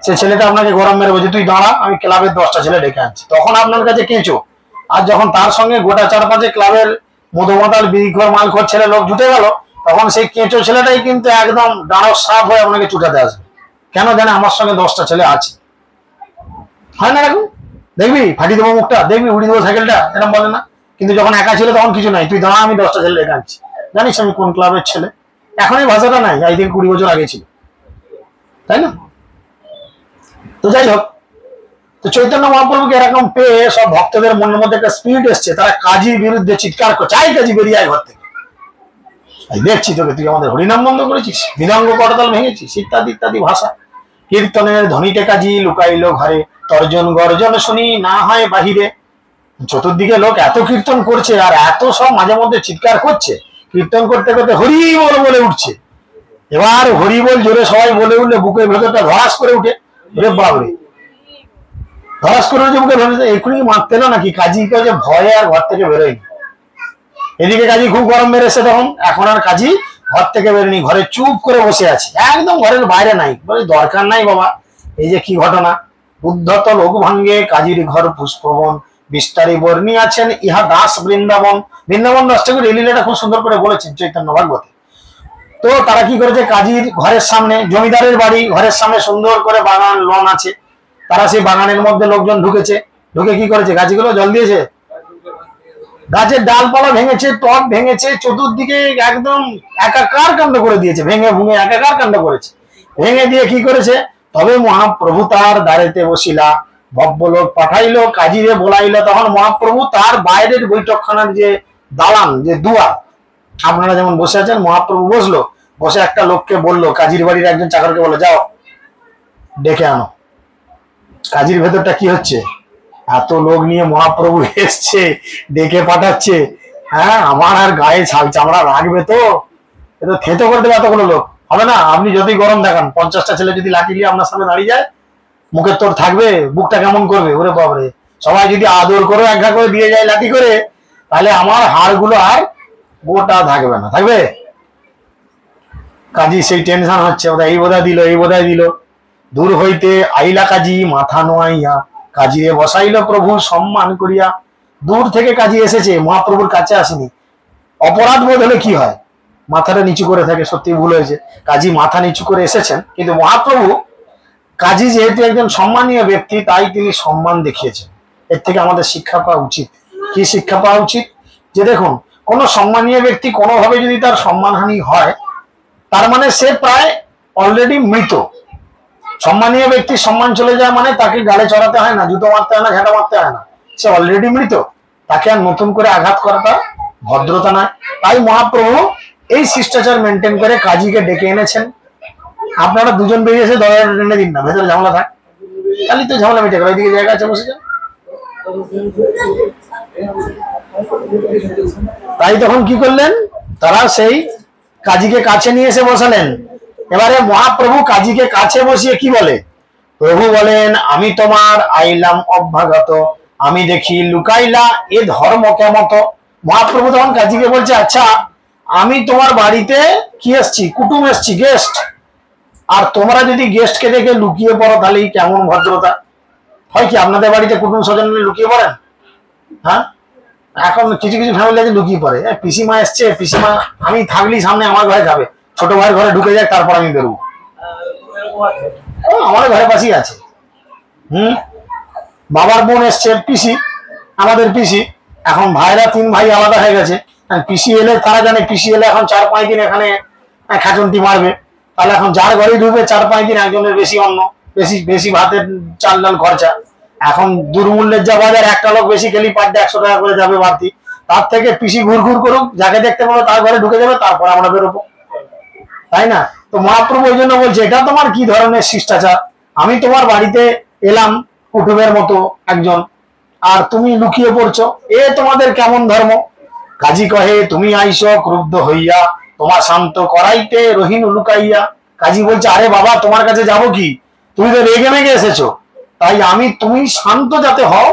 সে ছেলেটা আপনাকে গরম মেরে বলছে তুই দাঁড়া, আমি ক্লাবের 10টা ছেলে ডেকে আনছি, তখন আপনার কাছে কেঁচো। আর যখন তার সঙ্গে গোটা 4-5 ক্লাবের মধুমাতাল বিড়িঘর মালখোর ছেলে লোক জুটে গেল, তখন সেই কেঁচো ছেলেটাই কিন্তু একদম দাঁড়ো সাপ হয়ে আপনাকে চুটাতে আসবে। কেন জানে? আমার সঙ্গে 10টা ছেলে আছে। হয় না এরকম? দেখবি ফাটিয়ে দেবো মুখটা, দেখবি উড়িয়ে দেবো সাইকেলটা, এরকম বলে না? কিন্তু যখন একা ছিল তখন কিছু নাই, তুই দাঁড়া, আমি 10টা ছেলে ডেকে আনছি। জানিস আমি কোন ক্লাবের ছেলে? এখন এই ভাষাটা নাই, আজ থেকে 20 বছর আগে ছিল, তাই না? তো যাই হোক, তো চৈতন্য মহাপ্রভুকে এরকম পেয়ে সব ভক্তদের মনের মধ্যে একটা স্পিরিট এসছে, তারা কাজীর বিরুদ্ধে চিৎকার করছে, আই কাজী বেরিয়ে আয় ঘর থেকে, দেখছি তোকে, তুই আমাদের হরিনাম বন্ধ করেছিস, মৃদঙ্গ করতাল ভেঙেছিস, ইত্যাদি ইত্যাদি ভাষা। কীর্তনের ধ্বনিতে কাজী লুকাইল ঘরে, তর্জন গর্জন শুনি না হয় বাহিরে। চতুর্দিকে লোক এত কীর্তন করছে আর এত সব মাঝে মধ্যে চিৎকার করছে, কীর্তন করতে করতে হরি বল বলে উঠছে। এবার হরি বল জোরে সবাই বলে উঠলে বুকের ভেতরটা ধরাস করে উঠে, বাবরে ধরাস করে উঠে বুকের ভেতরে, এক্ষুনি মারতে না নাকি? কাজী যে ভয়ে আর ঘর থেকে বেরোয়নি। এদিকে কাজী খুব গরম মেরেছে তখন, এখন আর কাজী ঘর থেকে বেরোয়নি, ঘরে চুপ করে বসে আছে, একদম ঘরের বাইরে নাই। বলে দরকার নাই বাবা, এই যে কি ঘটনা, উদ্ধত লোক ভাঙ্গে কাজীর ঘর পুষ্পবন, বিস্তারি বর্ণী আছেন ইহা দাস বৃন্দাবন। বৃন্দাবন দাস ঠাকুর এই লীলাটা খুব সুন্দর করে বলেছেন চৈতন্য ভাগবতে। তো তারা কি করেছে, কাজীর ঘরের সামনে, জমিদারের বাড়ি, ঘরের সামনে সুন্দর করে বাগান লন আছে, তারা সেই বাগানের মধ্যে লোকজন ঢুকেছে, ঢুকে কি করেছে, গাছগুলো জল দিয়েছে, গাছের ডালপালা ভেঙেছে, টব ভেঙেছে, চতুর্দিকে একদম একাকার কাণ্ড করে দিয়েছে, ভেঙে ভুঙে একাকার কাণ্ড করেছে। ভেঙে দিয়ে কি করেছে, তবে মহাপ্রভু তার দ্বারেতে বসিলা, ভব্যলোক পাঠাইলো, কাজীরে বলাইলো। তখন মহাপ্রভু তার বাইরের বৈঠকখানার যে দালান, যে দুয়ার, আপনারা যেমন বসে আছেন, মহাপ্রভু বসলো, বসে একটা লোককে বললো, কাজীর বাড়ির একজন চাকরকে বললো, যাও ডেকে আনো। কাজীর ভেতরটা কি হচ্ছে, এত লোক নিয়ে মহাপ্রভু এসছে, ডেকে পাঠাচ্ছে, হ্যাঁ আমার আর গায়ে ছাল চামড়া রাখবে তো, এতো থেতো করে দেবে এতগুলো লোক, হবে না। আপনি যতই গরম দেখান, 50টা ছেলে যদি লাঠি নিয়ে আপনার সামনে দাঁড়িয়ে যায়, মুখের তোর থাকবে, বুকটা কেমন করবে, ওরে বাবরে। সবাই যদি আদর করে একঘা করে দিয়ে যায় লাঠি করে, তাহলে আমার হাড়গুলো আর গোটা থাকবে না, থাকবে। কাজী সেই টেনশন হচ্ছে, ওটা এই বোধহয় দিল, এই বোধহয় দিল। দূর হইতে আইলা কাজী মাথা নোয়াইয়া, কাজীরে বসাইল প্রভু সম্মান করিয়া। দূর থেকে কাজী এসেছে, মহাপ্রভুর কাছে আসেনি। অপরাধ বোধ হলে কি হয়, মাথাটা নিচু করে থাকে, সত্যি ভুল হয়েছে, কাজী মাথা নিচু করে এসেছেন। কিন্তু মহাপ্রভু, কাজী যেহেতু একজন সম্মানীয় ব্যক্তি, তাই তিনি সম্মান দেখিয়েছেন। এর থেকে আমাদের শিক্ষা পাওয়া উচিত। কি শিক্ষা পাওয়া উচিত, যে দেখুন, কোন সম্মানীয় ব্যক্তি কোনোভাবে যদি তার সম্মানহানি হয়, তার মানে সে প্রায় অলরেডি মৃত। সম্মানীয় ব্যক্তির সম্মান চলে যায় মানে তাকে গালে চড়াতে হয় না, জুতো মারতে হয় না, ঝাঁটা মারতে হয় না, সে অলরেডি মৃত। তাকে আর নতুন করে আঘাত করাটা ভদ্রতা নয়। তাই মহাপ্রভু এই শিষ্টাচার মেনটেন করে কাজীকে ডেকে এনেছেন। আপনারা দুজন বেরিয়ে এসে দরজা টেনে দিন না, ভেতরে ঝামেলা থাক, খালি তো ঝামেলা মিটে গেল, ওইদিকে জায়গা আছে, বসে যান। তাই তখন কি করলেন, তারা সেই কাজীকে কাছে নিয়ে এসে বসালেন। এবারে মহাপ্রভু কাজীকে কাছে বসিয়ে কি বলে, প্রভু বলেন, আমি তোমার আইলাম অভ্যাগত, আমি দেখি লুকাইলা এ ধর্ম কেমত। মহাপ্রভু তখন কাজীকে বলছে, আচ্ছা আমি তোমার বাড়িতে কি এসছি, কুটুম এসছি, গেস্ট, আর তোমরা যদি গেস্টকে দেখে লুকিয়ে পড়ো, তাহলে কেমন ভদ্রতা হয়। কি আপনাদের বাড়িতে কুটুম স্বজন লুকিয়ে পড়েন? হ্যাঁ, এখন কিছু কিছু ফ্যামিলি আছে লুকিয়ে পড়ে, পিসিমা এসছে, পিসিমা আমি থাকলি সামনে আমার ঘরে যাবে, ছোট ভাইয়ের ঘরে ঢুকে যায়, তারপর আমি বেরোবো। আমার ঘরে পাশেই আছে। বাবার বোন এসছে, পিসি, আমাদের পিসি। এখন ভাইরা 3 ভাই আলাদা হয়ে গেছে। পিসি এলে তারা জানে, পিসি এলে এখন 4-5 দিন এখানে খাটুনটি মারবে। তাহলে এখন যার ঘরে ঢুকবে 4-5 দিন, একজনের বেশি অন্ন, বেশি বেশি ভাতের চাল ডাল খরচা। এখন দুর্মূল্যের যা বাজার, একটা লোক বেশি খেলি পার ডে 100 টাকা করে যাবে বাড়তি। তার থেকে পিসি ঘুর করুক, যাকে দেখতে পাবো তার ঘরে ঢুকে যাবে, তারপর আমরা বেরোবো, তাই না? তো মহাপ্রভু ওই জন্য বলছে, এটা তোমার কি ধরনের শিষ্টাচার, আমি তোমার বাড়িতে এলাম কুটুমের মতো একজন, আর তুমি লুকিয়ে পড়ছো, এ তোমাদের কেমন ধর্ম। কাজী কহে, তুমি আইসো ক্রুদ্ধ হইয়া, তোমার শান্ত করাইতে রহিন লুকাইয়া। কাজী বলছে, আরে বাবা তোমার কাছে যাব কি, তুমি তো রেগে মেগে এসেছো, তাই আমি তুমি শান্ত যাতে হও,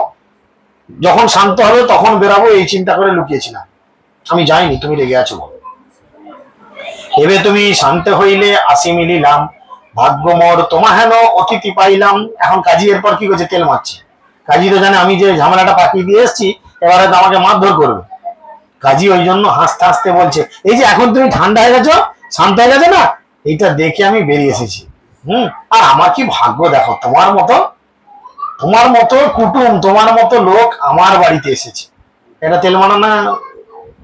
যখন শান্ত হবে তখন বেরাবো, এই চিন্তা করে লুকিয়েছিলাম, আমি যাইনি, তুমি রেগে আছো বলো। এবে তুমি শান্ত হইলে আসি মিলিলাম, ভাগ্য মোর তোমা হেন অতিথি পাইলাম। এখন কাজী এরপর কি করছে, তেল মারছে। কাজী তো জানে আমি যে ঝামেলাটা পাকিয়ে দিয়ে এসছি, এবারে তো আমাকে মারধর করবে। কাজী ওই জন্য হাসতে হাসতে বলছে, এই যে এখন তুমি ঠান্ডা হয়ে গেছো, শান্ত হয়ে গেছো না, এইটা দেখে আমি বেরিয়ে এসেছি। আর আমার কি ভাগ্য দেখো, তোমার মতো কুটুম, তোমার মতো লোক আমার বাড়িতে এসেছে। এটা তেল মারা না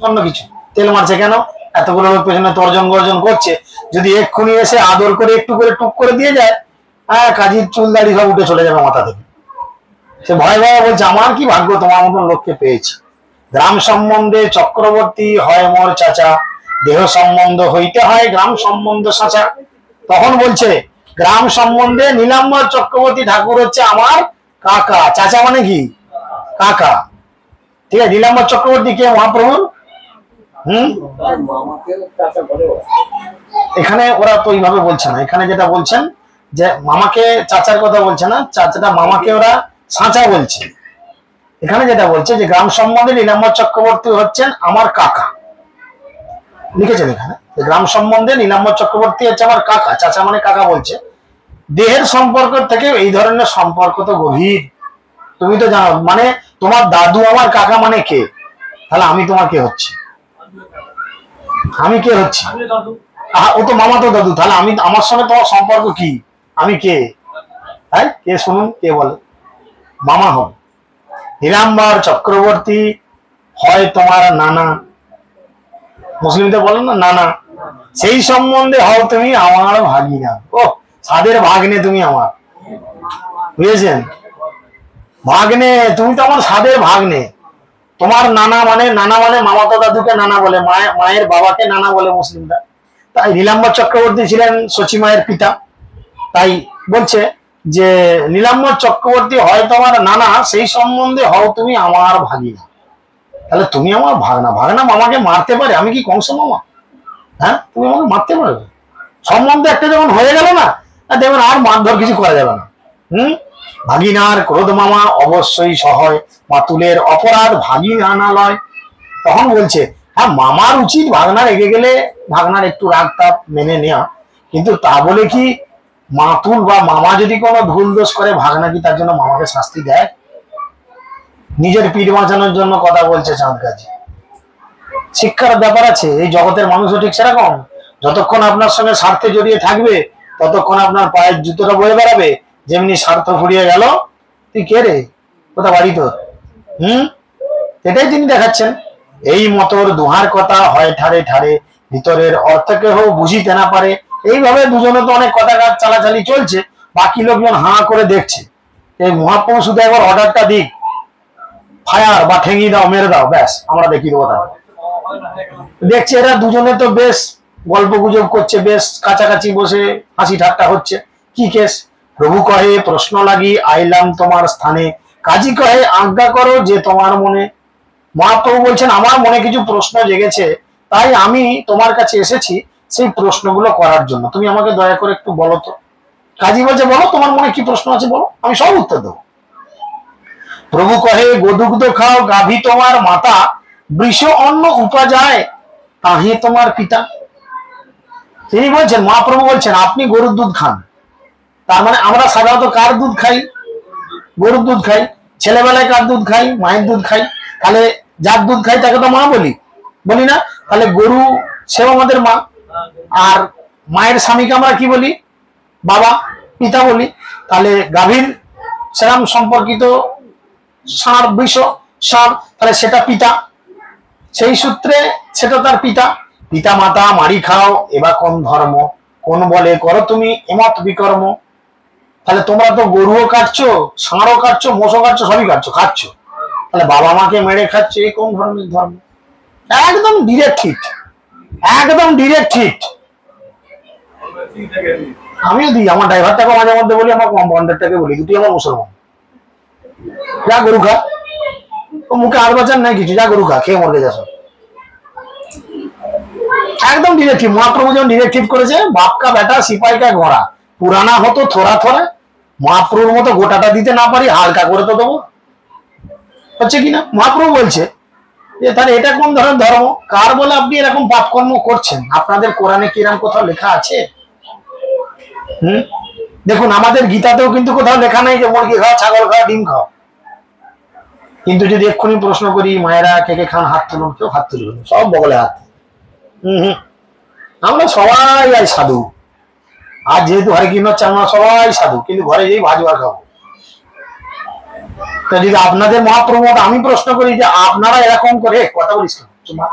অন্য কিছু। তেল মারছে কেন, এতগুলো লোক পেছনে তর্জন গর্জন করছে, যদি এক্ষুনি এসে আদর করে একটু করে টুক করে দিয়ে যায়, কাজীর চুল দাড়ি সব উঠে চলে যাবে মাথা থেকে। সে ভয় ভয় বলছে, আমার কি ভাগ্য তোমার মতন লোককে পেয়েছি। গ্রাম সম্বন্ধে চক্রবর্তী হয় মোর চাচা, দেহ সম্বন্ধ হইতে হয় গ্রাম সম্বন্ধ সাচা। তখন বলছে, গ্রাম সম্বন্ধে নীলাম্বর চক্রবর্তী ঠাকুর হচ্ছে আমার কাকা। চাচা মানে কি, কাকা, ঠিক আছে। নীলাম্বর চক্রবর্তী কে, মহাপ্রভুর। এখানে ওরা তো এইভাবে বলছে না, এখানে যেটা বলছেন যে মামাকে চাচার কথা বলছে না, চাচাটা মামাকে ওরা সাঁচা বলছে। এখানে যেটা বলছে যে গ্রাম সম্বন্ধে নীলাম্বর চক্রবর্তী হচ্ছেন আমার কাকা, লিখেছেন এখানে গ্রাম সম্বন্ধে নীলাম্বর চক্রবর্তী হচ্ছে আমার কাকা। চাচা মানে কাকা বলছে। দেহের সম্পর্ক থেকে এই ধরনের সম্পর্ক তো গভীর, তুমি তো জানো, মানে তোমার দাদু আমার কাকা মানে কে? তাহলে আমি তোমার কে হচ্ছি? আমি কে হচ্ছি? ও তো মামা তো দাদু। তাহলে আমি, আমার সঙ্গে তোমার সম্পর্ক কি? আমি কে? হ্যাঁ, কে শুনুন, কে বলে? মামা হন। নীলাম্বর চক্রবর্তী হয় তোমার নানা, মুসলিমদের বলেন না নানা, সেই সম্বন্ধে হও তুমি আমার ভাগিনা। ও সাদের ভাগ্নে তুমি আমার, বুঝেছেন? ভাগ্নে, তুমি তো আমার সাদের ভাগ্নে। তোমার নানা মানে, নানা মানে মামাতো দাদুকে নানা বলে, মায়ের বাবাকে নানা বলে মুসলিমরা। তাই নীলাম্বর চক্রবর্তী ছিলেন শচী মায়ের পিতা। তাই বলছে যে নীলাম্বর চক্রবর্তী হয় তোমার নানা, সেই সম্বন্ধে হও তুমি আমার ভাগিনা। তাহলে তুমি আমার ভাগনা। ভাগনা মামাকে মারতে পারে? আমি কি কংস মামা? হ্যাঁ, তুমি আমাকে মারতে পারবে? সম্বন্ধে একটা যখন হয়ে গেল না, দেখবেন আর মারধর কিছু করা যাবে না। ভাগিনার ক্রোধ মামা অবশ্যই সহায়, মাতুলের অপরাধ ভাগিনা না লয়। তখন বলছে হ্যাঁ, মামার উচিত ভাগনা রেগে গেলে ভাগনার একটু রাগ তাপ মেনে নেওয়া, কিন্তু তা বলে কি মাতুল বা মামা যদি কোনো ভুল দোষ করে, ভাগনা কি তার জন্য মামাকে শাস্তি দেয়? নিজের পিঠ বাঁচানোর জন্য কথা বলছে চাঁদ গাজী। শিক্ষার ব্যাপার আছে, এই জগতের মানুষও ঠিক সেরকম। যতক্ষণ আপনার সঙ্গে স্বার্থে জড়িয়ে থাকবে, ততক্ষণ আপনার পায়ের জুতোটা বয়ে বেড়াবে। যেমনি স্বার্থ ফুরিয়ে গেল, তুই কে রে, কোথা বাড়ি তোর? এটাই তিনি দেখাচ্ছেন। এই মতর দুহার কথা হয় ঠারে ঠারে, ভিতরের অর্থ কেহ বুঝিতে না পারে। এইভাবে দুজনে তো অনেক কথা চালাচালি চলছে, বাকি লোকজন হাঁ করে দেখছে। এই মহাপ্রভু শুধু একবার অর্ডারটা দিক, ফায়ার বা ঠেঙিয়ে দাও, মেরে দাও, ব্যাস আমরা দেখিয়ে দেবো। তাহলে দেখছে এরা দুজনে তো বেশ গল্প গুজব করছে, বেশ কাছাকাছি বসে হাসি ঠাট্টা হচ্ছে। কি কেস? প্রভু কহে প্রশ্ন লাগি আইলাম তোমার স্থানে, কাজী কহে আজ্ঞা করো যে তোমার মনে। মহাপ্রভু বলছেন আমার মনে কিছু প্রশ্ন জেগেছে, তাই আমি তোমার কাছে এসেছি সেই প্রশ্নগুলো করার জন্য। তুমি আমাকে দয়া করে একটু বলো তো। কাজী বলছে বলো তোমার মনে কি প্রশ্ন আছে, বলো, আমি সব উত্তর দেবো। প্রভু কহে গোদুগ্ধ খাও গাভী তোমার মাতা, বৃষ অন্ন উপাযায় তাহে তোমার পিতা। তিনি বলছেন, মহাপ্রভু বলছেন আপনি গরুর দুধ খান। তার মানে আমরা সাধারণত কার দুধ খাই? গরুর দুধ খাই। ছেলেবেলায় কার দুধ খাই? মায়ের দুধ খাই। তাহলে যার দুধ খাই তাকে তো মা বলি, বলি না? তাহলে গরু সেও আমাদের মা। আর মায়ের স্বামীকে আমরা কি বলি? বাবা, পিতা বলি। তাহলে গাভীর সেরাম সম্পর্কিত ষাঁড়, বৃষ, ষাঁড়, তাহলে সেটা পিতা। সেই সূত্রে সেটা তার পিতা। পিতা মাতা মারি খাও, এবার কোন ধর্ম? কোন বলে করো তুমি এমত বিকর্ম। তাহলে তোমরা তো গরুও কাটছো, ষাঁড়ও কাটছো, মোষও কাটছো, সবই খাচ্ছ। তাহলে বাবা মাকে মেরে খাচ্ছ, এই কোন ধরনের ধর্ম? একদম ডিরেক্ট হিট, একদম ডিরেক্ট হিট। আমিও দিই, আমার ড্রাইভারটাকে মাঝে মধ্যে বলি, আমার কম্পাউন্ডারটাকে বলি, দুটি আমার মুসলমান। যা গরু খা, ও মুখে আর বাঁচার নাই কিছু, যা গরু খা, খেয়ে মরকে যাস। একদম ডিরেক্টিভ। মহাপ্রভু যেমন ডিরেক্টিভ করেছে, বাপ কা বেটা সিপাই কা ঘোড়া, পুরানা হতো থোড়া থোড়া। মহাপ্রভুর মতো গোটাটা দিতে না পারি, হালকা করে তো দেবো, হচ্ছে কিনা? মহাপ্রভু বলছে যে তাহলে এটা কোন ধরনের ধর্ম? কার বলে আপনি এরকম পাপকর্ম করছেন? আপনাদের কোরআনে কি এরকম কোথাও লেখা আছে? দেখুন আমাদের গীতাতেও কিন্তু কোথাও লেখা নেই যে মুরগি খাও, ছাগল খাও, ডিম খাও। কিন্তু যদি এক্ষুনি প্রশ্ন করি মায়েরা কে কে খান, হাত তুলুন, কেউ হাত তুলবেন, সব বগলে হাত। আমরা সবাই আই সাধু। আর যেহেতু হরে কৃষ্ণ হচ্ছে, আমরা সবাই সাধু, কিন্তু ঘরে যেই ভাজুয়া খাবো। তা যদি আপনাদের মহাপ্রভু, আমি প্রশ্ন করি যে আপনারা এরকম করে কথা বলিস না,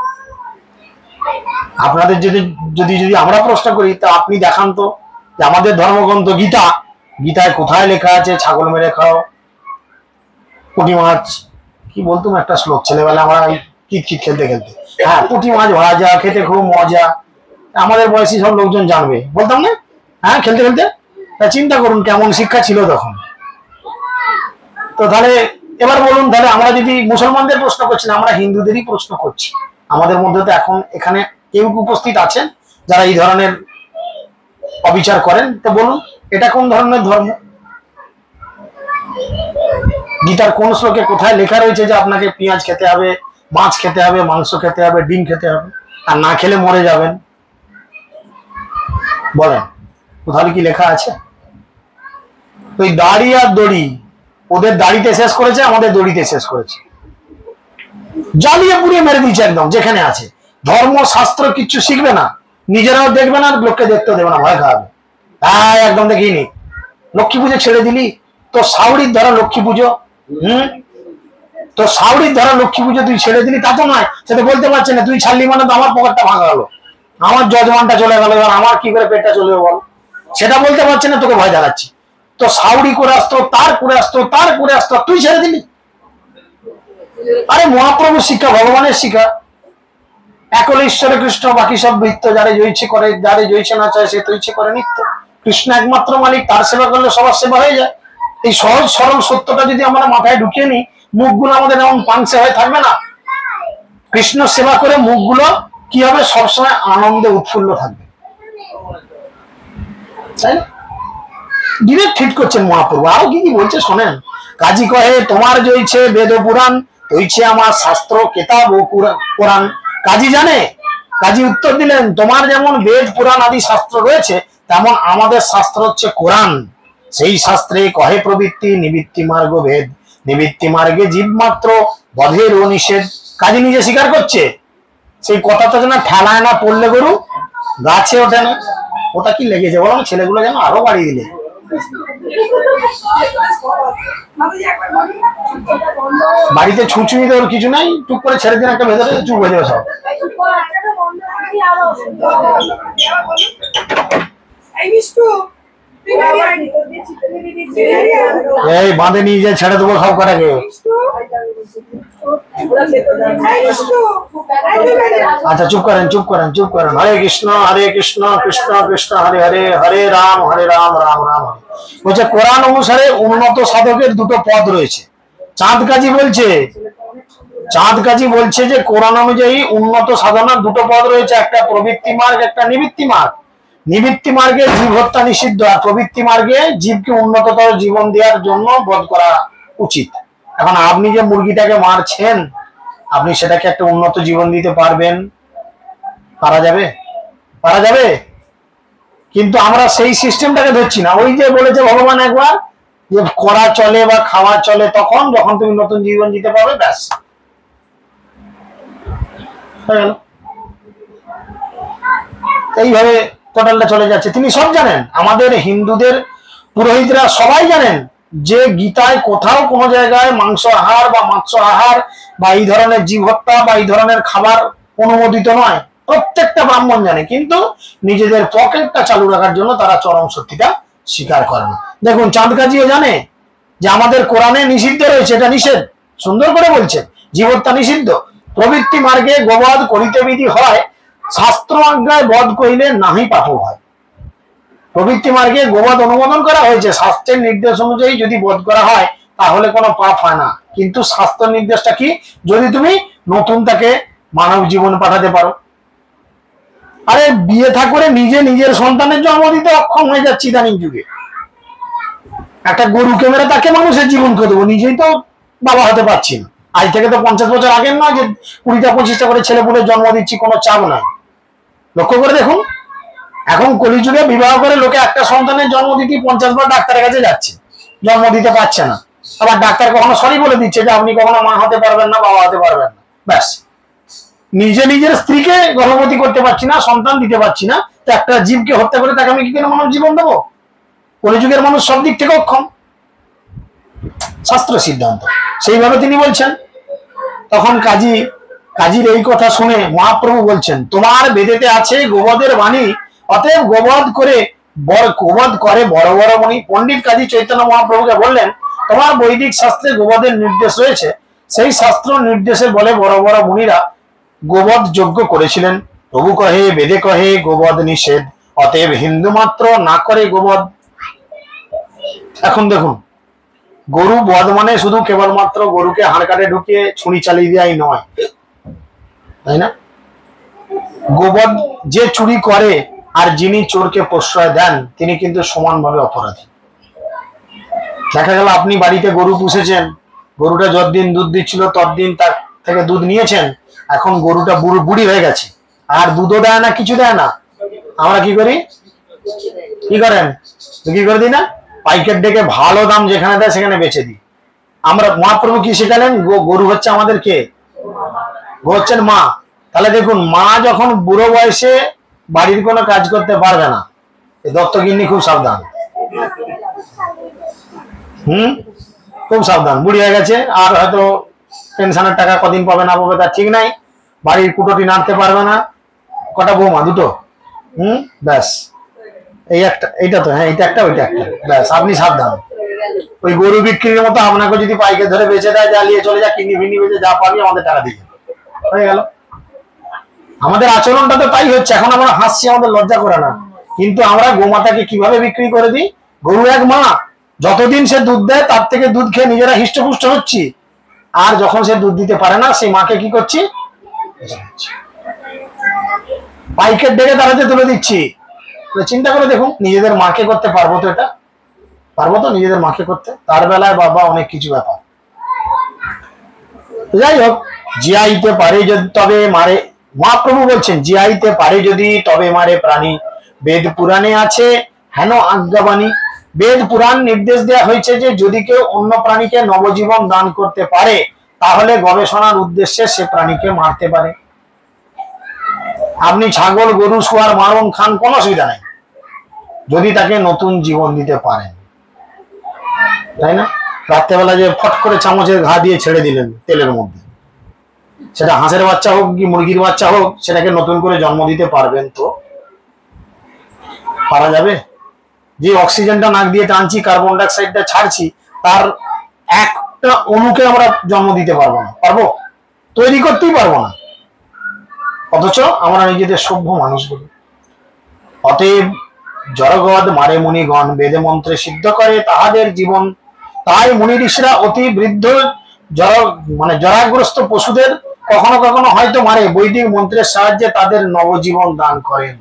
আপনাদের যদি যদি যদি আমরা প্রশ্ন করি, তা আপনি দেখান তো যে আমাদের ধর্মগ্রন্থ গীতা, গীতায় কোথায় লেখা আছে ছাগল মেরে খাও, পুঁটি মাছ, কি বলতুম একটা শ্লোক ছেলেবেলা আমরা কিট খেলতে খেলতে, হ্যাঁ পুঁটি মাছ ভাজা খেতে খুব মজা, আমাদের বয়সী সব লোকজন জানবে, বলতাম না? হ্যাঁ, খেলতে খেলতে। তা চিন্তা করুন কেমন শিক্ষা ছিল তখন। তো তাহলে এবার বলুন, তাহলে আমরা যদি মুসলমানদের প্রশ্ন করছি না, আমরা হিন্দুদেরই প্রশ্ন করছি। আমাদের মধ্যে তো এখন এখানে কেউ উপস্থিত আছেন যারা এই ধরনের অবিচার করেন। তো বলুন এটা কোন ধরনের ধর্ম? গীতার কোন শ্লোকে কোথায় লেখা রয়েছে যে আপনাকে পেঁয়াজ খেতে হবে, মাছ খেতে হবে, মাংস খেতে হবে, ডিম খেতে হবে, আর না খেলে মরে যাবেন? বলেন কোথাও কি লেখা আছে? ওই দাড়ি আর দড়ি, ওদের দাড়িতে শেষ করেছে, আমাদের দড়িতে শেষ করেছে, জ্বালিয়ে পুড়িয়ে মেরে দিয়েছে একদম যেখানে আছে। ধর্ম শাস্ত্র কিচ্ছু শিখবে না, নিজেরাও দেখবে না, লোককে দেখতেও দেবে না, ভয় খাওয়াবে। হ্যাঁ একদম দেখিনি। লক্ষ্মী পুজো ছেড়ে দিলি, তো সাউরির ধরা লক্ষ্মী পুজো, তো সাউরির ধরা লক্ষ্মী পুজো তুই ছেড়ে দিলি, তা তো নয়, সেটা বলতে পারছে না তুই ছাড়লি মানে তো আমার পকেটটা ভাঙা গেল, আমার যজমানটা চলে গেল, এবার আমার কি করে পেটটা চলবে বল, সেটা বলতে পারছে না, তোকে ভয় দেখাচ্ছি। তো সাউরি করে আসতো, তার করে আসতো, তার করে আসতো, তুই ছেড়ে দিলি। আরে মহাপ্রভুর শিক্ষা, ভগবানের শিক্ষা, একল ঈশ্বরে কৃষ্ণ, বাকি সব নৃত্য, যারে জয়ছে করে, যারে জয়ছে না চায় সে তো ইচ্ছে করে নিত্য। কৃষ্ণ একমাত্র মালিক, তার সেবা করলে সবার সেবা হয়ে যায়। এই সহজ সরল সত্যটা যদি আমরা মাথায় ঢুকিয়ে নিই, মুখগুলো আমাদের এমন পাংশে হয়ে থাকবে না। কৃষ্ণ সেবা করে মুখগুলো কি হবে, সবসময় আনন্দে উৎফুল্ল থাকবে, তাই না? ডিরেক্ট হিট করছেন মহাপ্রভু। আরো কি কি বলছে শোনেন। কাজী কহে তোমার জয়ছে বেদ পুরাণ, হইছে আমার শাস্ত্র কেতাব ও কোরআন। কাজী জানে, কাজী উত্তর দিলেন তোমার যেমন বেদ পুরাণ আদি শাস্ত্র রয়েছে, তেমন আমাদের শাস্ত্র হচ্ছে কোরআন। সেই শাস্ত্রে কহে প্রবৃত্তি নিবৃত্তি মার্গ ভেদ, নিবৃত্তি মার্গে জীব মাত্র বধের ও নিষেধ। কাজী নিজে স্বীকার করছে, সেই কথাটা যেন ঠেলায় না পড়লে গরু গাছে ওঠে না। ওটা কি লেগেছে বলো, ছেলেগুলো যেন আরো বাড়িয়ে দিলে। বাড়িতে ছুঁচুই দেওয়ার কিছু নাই, টুক করে ছেড়ে দিন একটা ভেতরে, চুপ হয়ে যাবে সব। এই বাঁধে নিয়ে যায়, ছেড়ে দেবো সব কটাকে। আচ্ছা চুপ করেন, চুপ করেন, চুপ করেন। হরে কৃষ্ণ কৃষ্ণ কৃষ্ণ হরে হরে, হরে রাম রাম রাম হরে। বলছে কোরআন অনুসারে উন্নত সাধকের দুটো পদ রয়েছে। চাঁদ কাজী বলছে যে কোরআন অনুযায়ী উন্নত সাধনার দুটো পদ রয়েছে, একটা প্রবৃত্তি মার্গ, একটা নিবৃত্তি মার্গ। নিবৃত্তি মার্গে জীব হত্যা নিষিদ্ধ, আর প্রবৃত্তি মার্গে জীবকে উন্নততর জীবন দেওয়ার জন্য বধ করা উচিত। এখন আপনি যে মুরগিটাকে মারছেন, আপনি সেটাকে একটা উন্নত জীবন দিতে পারবেন? পারা যাবে? পারা যাবে? কিন্তু আমরা সেই সিস্টেমটাকে ধরছি না। ওই যে বলেছে ভগবান একবার, যে করা চলে বা খাওয়া চলে তখন, যখন তুমি নতুন জীবন দিতে পারবে, ব্যাস হয়ে গেল। এইভাবে টোটালটা চলে যাচ্ছে। তিনি সব জানেন, আমাদের হিন্দুদের পুরোহিতরা সবাই জানেন যে গীতায় কোথাও কোনো জায়গায় মাংস আহার বা মৎস্য আহার বা এই ধরনের জীব হত্যা বা এই ধরনের খাবার অনুমোদিত নয়। প্রত্যেকটা ব্রাহ্মণ জানে, কিন্তু নিজেদের পকেটটা চালু রাখার জন্য তারা চরম সত্যিটা স্বীকার করে না। দেখুন চাঁদ কাজীও জানে যে আমাদের কোরআনে নিষিদ্ধ রয়েছে, এটা নিষেধ, সুন্দর করে বলছে জীব হত্যা নিষিদ্ধ। প্রবৃত্তি মার্গে গোবধ করিতে বিধি হয়, শাস্ত্র আজ্ঞায় বধ করিলে নাহি পাপ হয়। প্রবৃত্তি মার্গে গোবধ অনুমোদন করা হয়েছে, শাস্ত্রের নির্দেশ অনুযায়ী যদি বধ করা হয় তাহলে কোনো পাপ হয় না। কিন্তু শাস্ত্রের নির্দেশটা কি, যদি তুমি নতুন তাকে মানব জীবন পাঠাতে পারো। আরে বিয়ে থা করে নিজের সন্তানের জন্ম দিতে অক্ষম হয়ে যাচ্ছি ইদানিং যুগে। একটা গরুকে মেরে তাকে মানুষের জীবন করে দেবো, নিজেই তো বাবা হতে পারছি না। আজ থেকে তো 50 বছর আগের নয় যে 20টা-25টা করে ছেলে পুলে জন্ম দিচ্ছি, কোনো চাপ নাই। লক্ষ্য করে দেখুন, এখন কলিযুগে বিবাহ করে লোকে একটা সন্তানের জন্ম দিতে 50 বার ডাক্তারের কাছে যাচ্ছে, জন্ম দিতে পারছে না। আবার ডাক্তার কখনো সরি বলে দিচ্ছে যে আপনি কখনো মা হতে পারবেন না, বাবা হতে পারবেন না। ব্যাস, নিজের স্ত্রীকে গর্ভবতী করতে পারছি না, সন্তান দিতে পারছি না, তো একটা জীবকে হত্যা করে তাকে আমি কি করে মানব জীবন দেবো? কলিযুগের মানুষ সব দিক থেকে অক্ষম, শাস্ত্র সিদ্ধান্ত সেইভাবে তিনি বলছেন। তখন কাজীর এই কথা শুনে মহাপ্রভু বলছেন তোমার বেদেতে আছে গোবধের বাণী, অতএব গোবধ করে বড় বড় মুনি। পণ্ডিত কাজী চৈতন্য মহাপ্রভুকে বললেন তোমার বৈদিক শাস্ত্রে গোবধের নির্দেশ রয়েছে, সেই শাস্ত্র নির্দেশে বলে বড় বড় মুনিরা গোবধ যজ্ঞ করেছিলেন। প্রভু কহে বেদে কহে গোবধ নিষেধ, অতএব হিন্দু মাত্র না করে গোবধ। এখন দেখুন, গরু বধ মানে শুধু কেবলমাত্র গরুকে হাড় কাটে ঢুকিয়ে ছুরি চালিয়ে দেওয়াই নয়, তাই না? গোবধ যে চুরি করে আর যিনি চোরকে প্রশ্রয় দেন তিনি কিন্তু সমানভাবে অপরাধী। দেখা গেল আপনি বাড়িতে গরু পুষেছেন, গরুটা যতদিন দুধ দিচ্ছিল ততদিন তার থেকে দুধ নিয়েছেন, এখন গরুটা বুড়ি হয়ে গেছে আর দুধও দেয় না, কিছু দেয় না। আমরা কি করি? কি করেন? কি করে দিই না, পাইকার ডেকে ভালো দাম যেখানে দেয় সেখানে বেচে দিই। আমরা মহাপ্রভু কি শেখালেন? গরু হচ্ছে আমাদের কে? গো হচ্ছেন মা। তাহলে দেখুন, মা যখন বুড়ো বয়সে বাড়ির কোনো কাজ করতে পারবে না, এই দত্তগিন্নি খুব সাবধান। খুব সাবধান। বুড়ি হয়ে গেছে, আর হয়তো পেনশনের টাকা কদিন পাবে না পাবে তার ঠিক নাই, বাড়ির কুটোটি নাড়তে পারবে না। কটা বৌমা? দুটো। ব্যাস, এই একটা, এইটা তো, হ্যাঁ, এইটা একটা, ওইটা একটা, ব্যাস, আপনি সাবধান। ওই গরু বিক্রির মতো আপনাকে যদি পাইকে ধরে বেঁচে দেয়, জ্বালিয়ে চলে যা, কিডনি ফিডনি বেঁচে যা পাবি আমাদের টাকা দিয়ে হয়ে গেল। আমাদের আচরণটা তো তাই হচ্ছে। এখন আমরা হাসছি, আমাদের লজ্জা করে না, কিন্তু আমরা গোমাতাকে কিভাবে বিক্রি করে দিই। গরু এক মা, যতদিন সে দুধ দেয় তার থেকে দুধ খেয়ে নিজেরা হিষ্টপুষ্ট হচ্ছি, আর যখন সে দুধ দিতে পারে না সেই মাকে কি করছি? পাইকের ডেকে দাঁড়াতে তুলে দিচ্ছি। চিন্তা করে দেখুন, নিজেদের মাকে করতে পারবো তো? এটা পারবো তো নিজেদের মাকে করতে? তার বেলায় বাবা অনেক কিছু ব্যাপার। যাই হোক, জিয়াইতে পারে যদি তবে মারে, মহাপ্রভু বলছেন জিয়াইতে পারে যদি তবে মারে প্রাণী, বেদ পুরাণে আছে হেন আজ্ঞাবাণী। বেদ পুরাণ নির্দেশ দেওয়া হয়েছে যে যদি কেউ অন্য প্রাণীকে নবজীবন দান করতে পারে, তাহলে গবেষণার উদ্দেশ্যে সে প্রাণীকে মারতে পারে। আপনি ছাগল, গরু, শুয়ার মারুন, খান, কোনো অসুবিধা নেই, যদি তাকে নতুন জীবন দিতে পারেন, তাই না? রাত্রেবেলা যে ফট করে চামচের ঘা দিয়ে ছেড়ে দিলেন তেলের মধ্যে, সেটা হাঁসের বাচ্চা হোক কি মুরগির বাচ্চা হোক, সেটাকে নতুন করে জন্ম দিতে পারবেন তো? পারা যাবে? যে অক্সিজেনটা নাক দিয়ে টানছি, কার্বন ডাইঅক্সাইডটা ছাড়ছি, তার একটা অণুকে আমরা জন্ম দিতে পারবো না? পারবো? তৈরি করতেই পারবো না। অথচ আমরা নিজেদের সভ্য মানুষগুলো। অতএব জড়গদ মারে মুনিগণ, বেদে মন্ত্রে সিদ্ধ করে তাহাদের জীবন। তাই মুনি ঋষিরা অতি বৃদ্ধ জরাগ্রস্ত পশুদের কখনো কখনো হয়তো মারে, বৈদিক মন্ত্রের সাহায্যে তাদের নবজীবন দান করেন।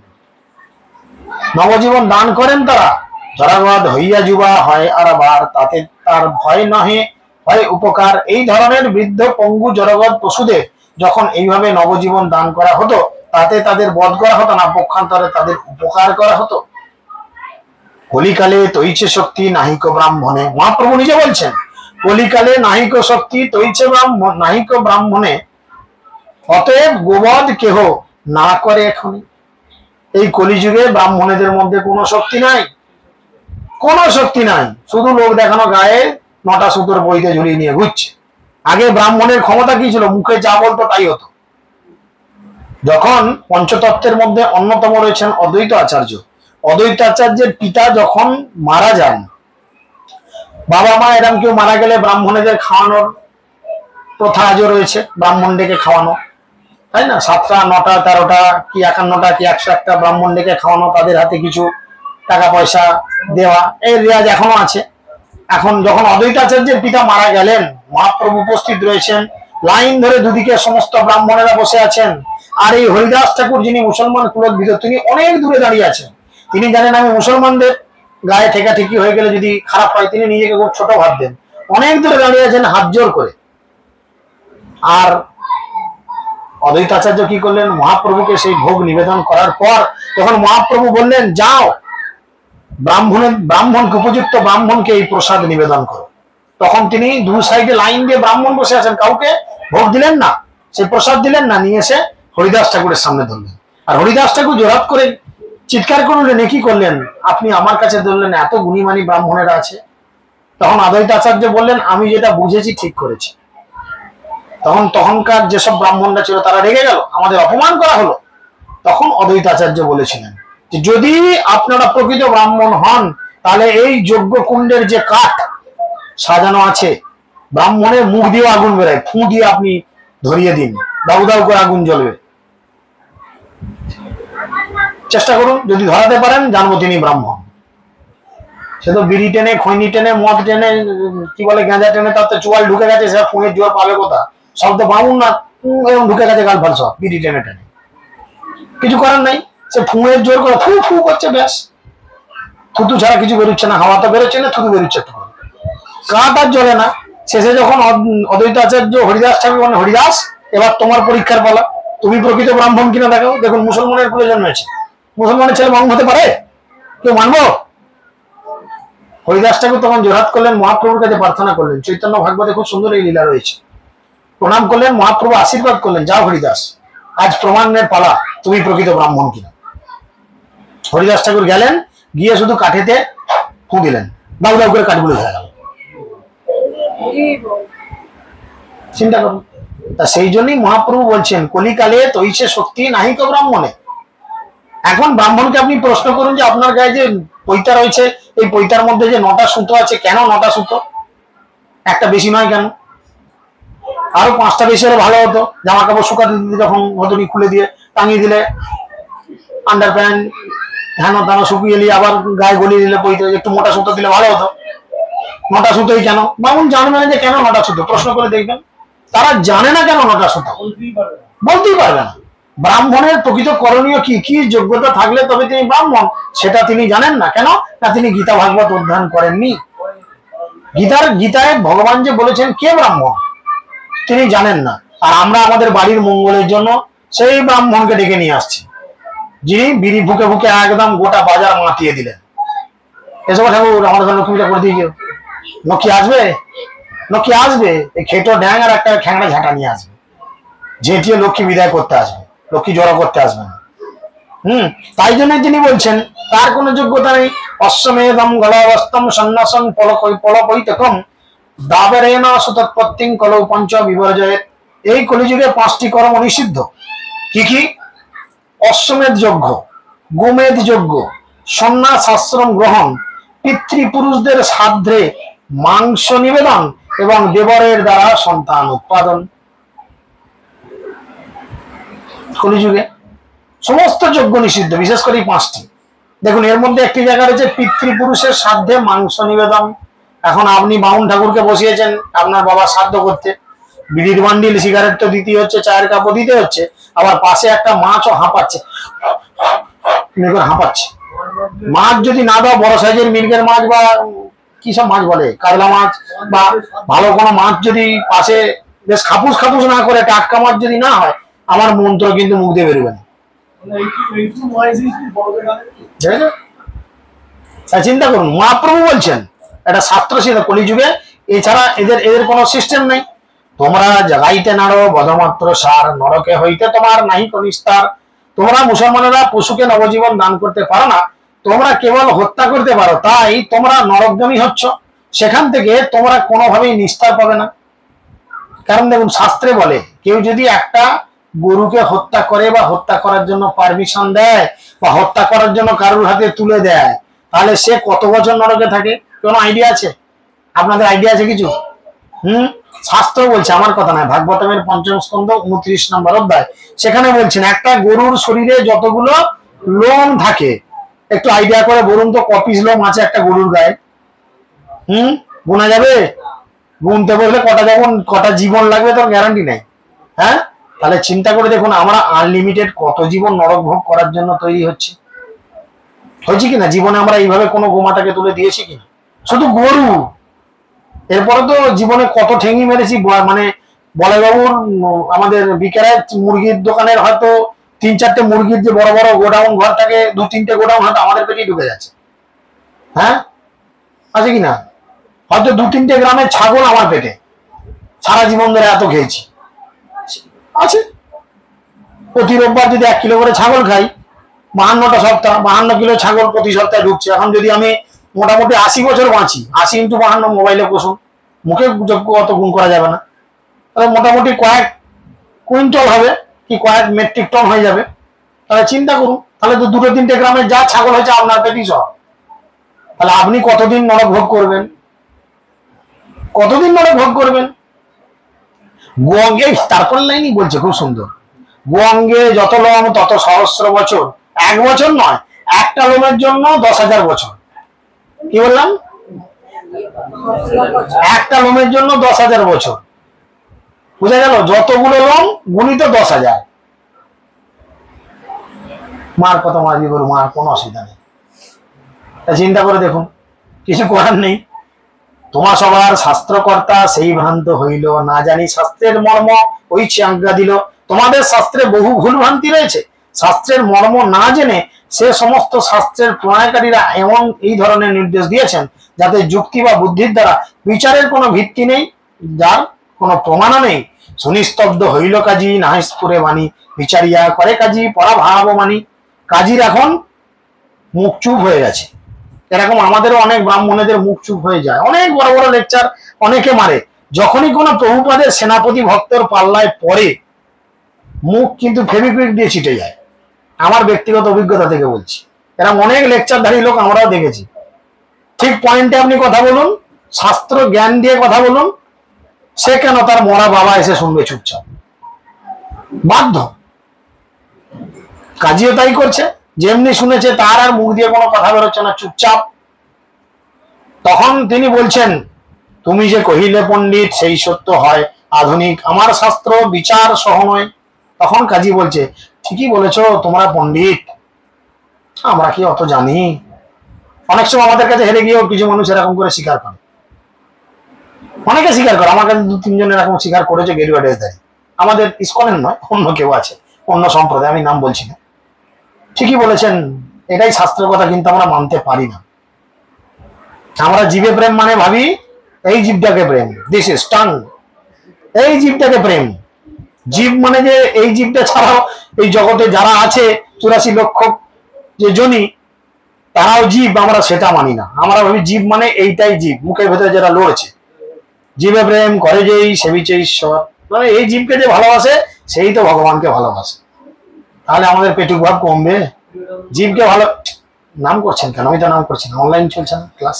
নবজীবন দান করেন তারা। জরাগদ হইয়া যুবা হয় আর আবার, তাতে তার ভয় নহে, হয় উপকার। এই ধরনের বৃদ্ধ পঙ্গু জড়গদ পশুদের যখন এইভাবে নবজীবন দান করা হতো, তাতে তাদের বধ করা হতো না, পক্ষান্তরে তাদের উপকার করা হতো। কলিকালে তৈছে শক্তি নাহিক ব্রাহ্মণে, মহাপ্রভু নিজে বলছেন কলিকালে নাহিক শক্তি তৈছে নাহিক ব্রাহ্মণে, অতএব গোবধ কেহ না করে এখনই। এই কলিযুগে ব্রাহ্মণেদের মধ্যে কোনো শক্তি নাই, কোনো শক্তি নাই, শুধু লোক দেখানো গায়ে নটা সুতোর বইতে ঝুলিয়ে নিয়ে ঘুরছে। আগে ব্রাহ্মণের ক্ষমতা কি ছিল? মুখে যা বলতো তাই হতো। যখন পঞ্চতত্ত্বের মধ্যে অন্যতম রয়েছেন অদ্বৈত আচার্য, অদ্বৈত আচার্যের পিতা যখন মারা যান, বাবা মা এরম কেউ মারা গেলে ব্রাহ্মণেদের খাওয়ানোর প্রথা আজও রয়েছে, ব্রাহ্মণ ডেকে খাওয়ানো, তাই না? 7টা 9টা 13টা কি 51টা কি 101টা ব্রাহ্মণ ডেকে খাওয়ানো, তাদের হাতে কিছু টাকা পয়সা দেওয়া, এই রেওয়াজ এখনো আছে। এখন যখন অদ্বৈত আচার্যের পিতা মারা গেলেন, মহাপ্রভু উপস্থিত রয়েছেন, লাইন ধরে দুদিকে সমস্ত ব্রাহ্মণেরা বসে আছেন, আর এই হরিদাস ঠাকুর যিনি মুসলমান কুলোদ্ভীত, তিনি অনেক দূরে দাঁড়িয়ে আছেন। তিনি জানেন আমি মুসলমানদের গায়ে ঠেকাঠেকি হয়ে গেলে যদি খারাপ হয়, তিনি নিজেকে খুব ছোট ভাবতেন। অনেক দূরে দাঁড়িয়ে আছেন হাত জোর করে। আর অদ্বৈত আচার্য কি করলেন? মহাপ্রভুকে সেই ভোগ নিবেদন করার পর তখন মহাপ্রভু বললেন, যাও ব্রাহ্মণকে, উপযুক্ত ব্রাহ্মণকে এই প্রসাদ নিবেদন করো। তখন তিনি দু সাইডে লাইন দিয়ে ব্রাহ্মণ বসে আছেন, কাউকে ভোগ দিলেন না, সেই প্রসাদ দিলেন না, নিয়ে এসে হরিদাস ঠাকুরের সামনে ধরলেন। আর হরিদাস ঠাকুর জোরাত করে চিৎকার করলেন, কি করলেন আপনি আমার কাছে ধরলেন? এত গুণীমানী ব্রাহ্মণেরা আছে। তখন অদ্বৈত আচার্য বললেন, আমি যেটা বুঝেছি ঠিক করেছি। তখনকার যেসব ব্রাহ্মণরা ছিল তারা রেগে গেল, আমাদের অপমান করা হলো। তখন অদ্বৈত আচার্য বলেছিলেন যে যদি আপনারা প্রকৃত ব্রাহ্মণ হন, তাহলে এই যজ্ঞ কুণ্ডের যে কাঠ সাজানো আছে, ব্রাহ্মণের মুখ দিয়ে আগুন বেরোয়, ফু দিয়ে আপনি ধরিয়ে দিন, দাউ দাউ করে আগুন জ্বলবে। চেষ্টা করুন, যদি ধরাতে পারেন জানবো তিনি ব্রাহ্মণ। সে তো বিড়ি টেনে, খৈনি টেনে, মদ টেনে, কি বলে গাঁজা টেনে, তার তো চুয়াল ঢুকে গেছে, সে ফুঁয়ের জোর পাবে কোথা? সব তো বামুন না, এরকম ঢুকে গেছে গাল ফাল সব বিড়ি টেনে টেনে। কিছু করার নাই, সে ফুঁয়ের জোর করে ফু ফু করছে, ব্যাস। থুতু ছাড়া কিছু বেরোচ্ছে না, হাওয়া তো বেরোচ্ছে না, থুতু বেরোচ্ছে একটু, কাঠ আর জ্বলে না। শেষে যখন অদ্বৈত আচার্য হরিদাস ঠাকুর বলেন, হরিদাস এবার তোমার পরীক্ষার পালা, তুমি প্রকৃত ব্রাহ্মণ কিনা দেখাও। দেখুন মুসলমানের কুলে জন্মেছে, মুসলমানের ছেলে মাংস হতে পারে? কেউ মানবো? হরিদাস ঠাকুর তখন জোরহাত করলেন, মহাপ্রভুর কাছে প্রার্থনা করলেন। চৈতন্য ভাগবতে খুব সুন্দর এই লীলা রয়েছে। প্রণাম করলেন, মহাপ্রভু আশীর্বাদ করলেন, যাও হরিদাস, আজ প্রমাণের পালা তুমি প্রকৃত ব্রাহ্মণ কিনা। হরিদাস ঠাকুর গেলেন, গিয়ে শুধু কাঠেতে ফু দিলেন, দাউ দাউ করে কাঠগুলো হয়ে গেল। চিন্তা করুন। তা সেই জন্যই মহাপ্রভু বলছেন কলিকালে তৈছে শক্তি নাহিক ব্রাহ্মণে। এখন ব্রাহ্মণকে আপনি প্রশ্ন করুন যে আপনার গায়ে যে পৈতা রয়েছে, এই পৈতার মধ্যে যে 9টা সুতো আছে, কেন 9টা সুতো? একটা বেশি নয় কেন? আরো 5টা বেশি হলে ভালো হতো। জামা কাপড় শুকাতে দিতে যখন হতনি খুলে দিয়ে টাঙিয়ে দিলে, আন্ডার প্যান্ট হেন তেন শুকিয়ে নিয়ে আবার গায়ে গলিয়ে দিলে পৈতে একটু মোটা সুতো দিলে ভালো হতো। 9টা সুতোই কেন? ব্রাহ্মণ জানবে না যে কেন 9টা সুতো, প্রশ্ন করে দেখবেন। তারা জানে না কেন 9টা সুতো, বলতেই পারবে না। ব্রাহ্মণের প্রকৃত করণীয় কি, কি যোগ্যতা থাকলে তবে তিনি ব্রাহ্মণ, সেটা তিনি জানেন না। কেন না, তিনি গীতা ভাগবত অধ্যয়ন করেননি। গীতায় ভগবান যে বলেছেন কে ব্রাহ্মণ তিনি জানেন না। আর আমরা আমাদের বাড়ির মঙ্গলের জন্য সেই ব্রাহ্মণকে ডেকে নিয়ে আসছি, যিনি বিড়ি ফুকে ফুকে একদম গোটা বাজার মাতিয়ে দিলেন। এসব ঠাকুর আমাদের লক্ষ্মী পূজা করে দিয়েছে, লক্ষ্মী আসবে, লক্ষ্মী আসবে, এই খেটো ড্যাং আর একটা খ্যাংড়া ঝাঁটা নিয়ে আসবে, ঝেঁটিয়ে লক্ষ্মী বিদায় করতে আসবে, লক্ষ্মী জড়ো করতে আসবে না। তাই জন্য তিনি বলছেন তার কোনো যোগ্যতা নেই। অশ্বমেধম গলাবস্তম সন্ন্যাসন পলকৈতকম দাবেরেণ সুতৎপত্তিং কলৌ পঞ্চ বিবর্জয়েৎ। এই কলিযুগে 5টি কর্ম নিষিদ্ধ। কি কি? অশ্বমেধ যজ্ঞ, গোমেধ যজ্ঞ, সন্ন্যাস আশ্রম গ্রহণ, পিতৃপুরুষদের শ্রাদ্ধে মাংস নিবেদন এবং দেবরের দ্বারা সন্তান উৎপাদন। কলিযুগে সমস্ত যজ্ঞ নিষিদ্ধ, বিশেষ করে 5টি। দেখুন এর মধ্যে একটি জায়গা রয়েছে পিতৃপুরুষের শ্রাদ্ধে মাংস নিবেদন। এখন আপনি বামুন ঠাকুরকে বসিয়েছেন আপনার বাবার শ্রাদ্ধ করতে, বিড়ির বান্ডিল সিগারেট তো দিতে হচ্ছে, চায়ের কাপও দিতে হচ্ছে, আবার পাশে একটা মাছও হাঁপাচ্ছে, হাঁপাচ্ছে। মাছ যদি না দাও, বড় সাইজের মির্গের মাছ বা কি সব মাছ বলে, কাতলা মাছ বা ভালো কোনো মাছ যদি পাশে বেশ খাপুস খাপুস না করে টাটকা মাছ যদি না হয়, আমার মন্ত্র কিন্তু মুখ দিয়ে বেরোবে না। চিন্তা করুন, মহাপ্রভু বলছেন এটা শাস্ত্র ছিল কলিযুগে, এছাড়া এদের কোনো সিস্টেম নেই। তোমরা জাগাইতে নাড়ো বধমাত্র সার, নরকে হইতে তোমার নাহি কনিস্তার। তোমরা মুসলমানেরা পশুকে নবজীবন দান করতে পারো না, তোমরা কেবল হত্যা করতে পারো, তাই তোমরা নরকগামী হচ্ছ। সেখান থেকে তোমরা কোনোভাবেই নিস্তার পাবে না। কারণ দেখুন শাস্ত্রে বলে কেউ যদি একটা গরুকে হত্যা করে বা হত্যা করার জন্য পারমিশন দেয় বা হত্যা করার জন্য কারোর হাতে তুলে দেয়, তাহলে সে কত বছর নরকে থাকে? কোনো আইডিয়া আছে? আপনাদের আইডিয়া আছে কিছু? শাস্ত্র বলছে, আমার কথা নয়, ভাগবতমের 5ম স্কন্ধ 29 নম্বর অধ্যায়, সেখানে বলছেন একটা গরুর শরীরে যতগুলো লোম থাকে, একটু আইডিয়া করে বলুন তো কপিস লোম আছে একটা গরুর গায়ে? গোনা যাবে? গুনতে বললে কটা জীবন লাগবে তার গ্যারান্টি নেই। হ্যাঁ, তাহলে চিন্তা করে দেখুন আমরা আনলিমিটেড কত জীবন নরক ভোগ করার জন্য তৈরি হচ্ছে কিনা? জীবনে আমরা এইভাবে কোনো গোমাতাকে তুলে দিয়েছি কিনা? শুধু গরু, এরপরে তো জীবনে কত ঠেঙি মেরেছি। মানে বলে বাবুর আমাদের বিকেরায় মুরগির দোকানের হয়তো 3-4টে মুরগির যে বড় বড় গোডাউন ঘর থাকে, 2-3টে গোডাউন হয়তো আমাদের পেটেই ঢুকে যাচ্ছে। হ্যাঁ, আছে কিনা? হয়তো 2-3টে গ্রামের ছাগল আমার পেটে, সারা জীবন ধরে এত খেয়েছি আছে। প্রতি রোববার যদি 1 কিলো করে ছাগল খাই, 52টা সপ্তাহ, 52 কিলো ছাগল প্রতি সপ্তাহে ঢুকছে। এখন যদি আমি মোটামুটি 80 বছর বাঁচি, 80 × 52 মোবাইলে বসুন, মুখে যোগ্য অত গুণ করা যাবে না, তাহলে মোটামুটি কয়েক কুইন্টাল হবে কি কয়েক মেট্রিক টন হয়ে যাবে। তাহলে চিন্তা করুন, তাহলে তো 2-3টে গ্রামে যা ছাগল হয়েছে আপনার পেটই সব। তাহলে আপনি কতদিন নরক ভোগ করবেন? কতদিন নরক ভোগ করবেন? গোয়াঙ্গে তারপর লাইনই বলছে খুব সুন্দর, গোয়াঙ্গে যত লোম তত সহস্র বছর। 1 বছর নয়, একটা লোমের জন্য 10,000 বছর। কি বললাম? একটা লোমের জন্য 10,000 বছর। বুঝা গেল? যতগুলো লোম গুণিত 10,000। মার কত মারবি গরু, মার কোনো অসুবিধা নেই। চিন্তা করে দেখুন, কিছু করার নেই। তোমার সবার শাস্ত্রকর্তা সেই ভ্রান্ত হইল, না জানি শাস্ত্রের মর্ম ওই আজ্ঞা দিল। তোমাদের শাস্ত্রে বহু ভুল ভ্রান্তি রয়েছে, শাস্ত্রের মর্ম না জেনে সে সমস্ত শাস্ত্রের প্রণয়নকারীরা এমন এই ধরনের নির্দেশ দিয়েছেন যাতে যুক্তি বা বুদ্ধির দ্বারা বিচারের কোনো ভিত্তি নেই, যার কোনো প্রমাণও নেই। সুনিস্তব্ধ হইল কাজী নাহিসপুরে বাণী, বিচারিয়া করে কাজী পরা ভাব মানি। কাজীর এখন মুখ চুপ হয়ে গেছে। এরকম আমাদেরও অনেক ব্রাহ্মণেদের মুখ চুপ হয়ে যায়, অনেক বড় বড় লেকচার অনেকে মারে, যখনই কোনো প্রভুপাদের সেনাপতি ভক্তর পাল্লায় পড়ে মুখ কিন্তু ফেভিকুইক দিয়ে ছিটে যায়। আমার ব্যক্তিগত অভিজ্ঞতা থেকে বলছি, এরকম অনেক লেকচারধারী লোক আমরাও দেখেছি। ঠিক পয়েন্টে আপনি কথা বলুন, শাস্ত্র জ্ঞান দিয়ে কথা বলুন, সে কেন তার মরা বাবা এসে শুনবে চুপচাপ? বাধ্য। কাজীও তাই করছে, যেমনি শুনেছে তার আর মুখ দিয়ে কোনো কথা বেরোচ্ছে না, চুপচাপ। তখন তিনি বলছেন, তুমি যে কহিলে পণ্ডিত সেই সত্য হয় আধুনিক, আমার শাস্ত্র বিচার সহ নয়। তখন কাজী বলছে, ঠিকই বলেছ তোমরা পণ্ডিত, আমরা কি অত জানি? অনেক সময় আমাদের কাছে হেরে গিয়েও কিছু মানুষ এরকম করে স্বীকার করে, অনেকে স্বীকার করে। আমার কাছে 2-3 জন এরকম স্বীকার করেছে গেরুয়া ড্রেসধারী, আমাদের ইসকনের নয়, অন্য কেউ আছে, অন্য সম্প্রদায়, আমি নাম বলছি না। ঠিকই বলেছেন, এটাই শাস্ত্রের কথা, কিন্তু আমরা মানতে পারি না। আমরা জীবে প্রেম মানে ভাবি এই জীবটাকে প্রেম, দিস ইজ টাং, এই জীবটাকে প্রেম। জীব মানে যে এই জীবটা ছাড়াও এই জগতে যারা আছে 84 লক্ষ যে জনি, তারাও জীব, আমরা সেটা মানি না। আমরা ভাবি জীব মানে এইটাই জীব, মুখের ভেতরে যেটা লড়ছে। জীবে প্রেম করে যেই সেবিছে ঈশ্বর, মানে এই জীবকে যে ভালোবাসে সেই তো ভগবানকে ভালোবাসে। তাহলে আমাদের পেটুক ভাব কমবে? জীবকে ভালো নাম করছেন কেন? আমি তো নাম করছি না, অনলাইন চলছে না ক্লাস।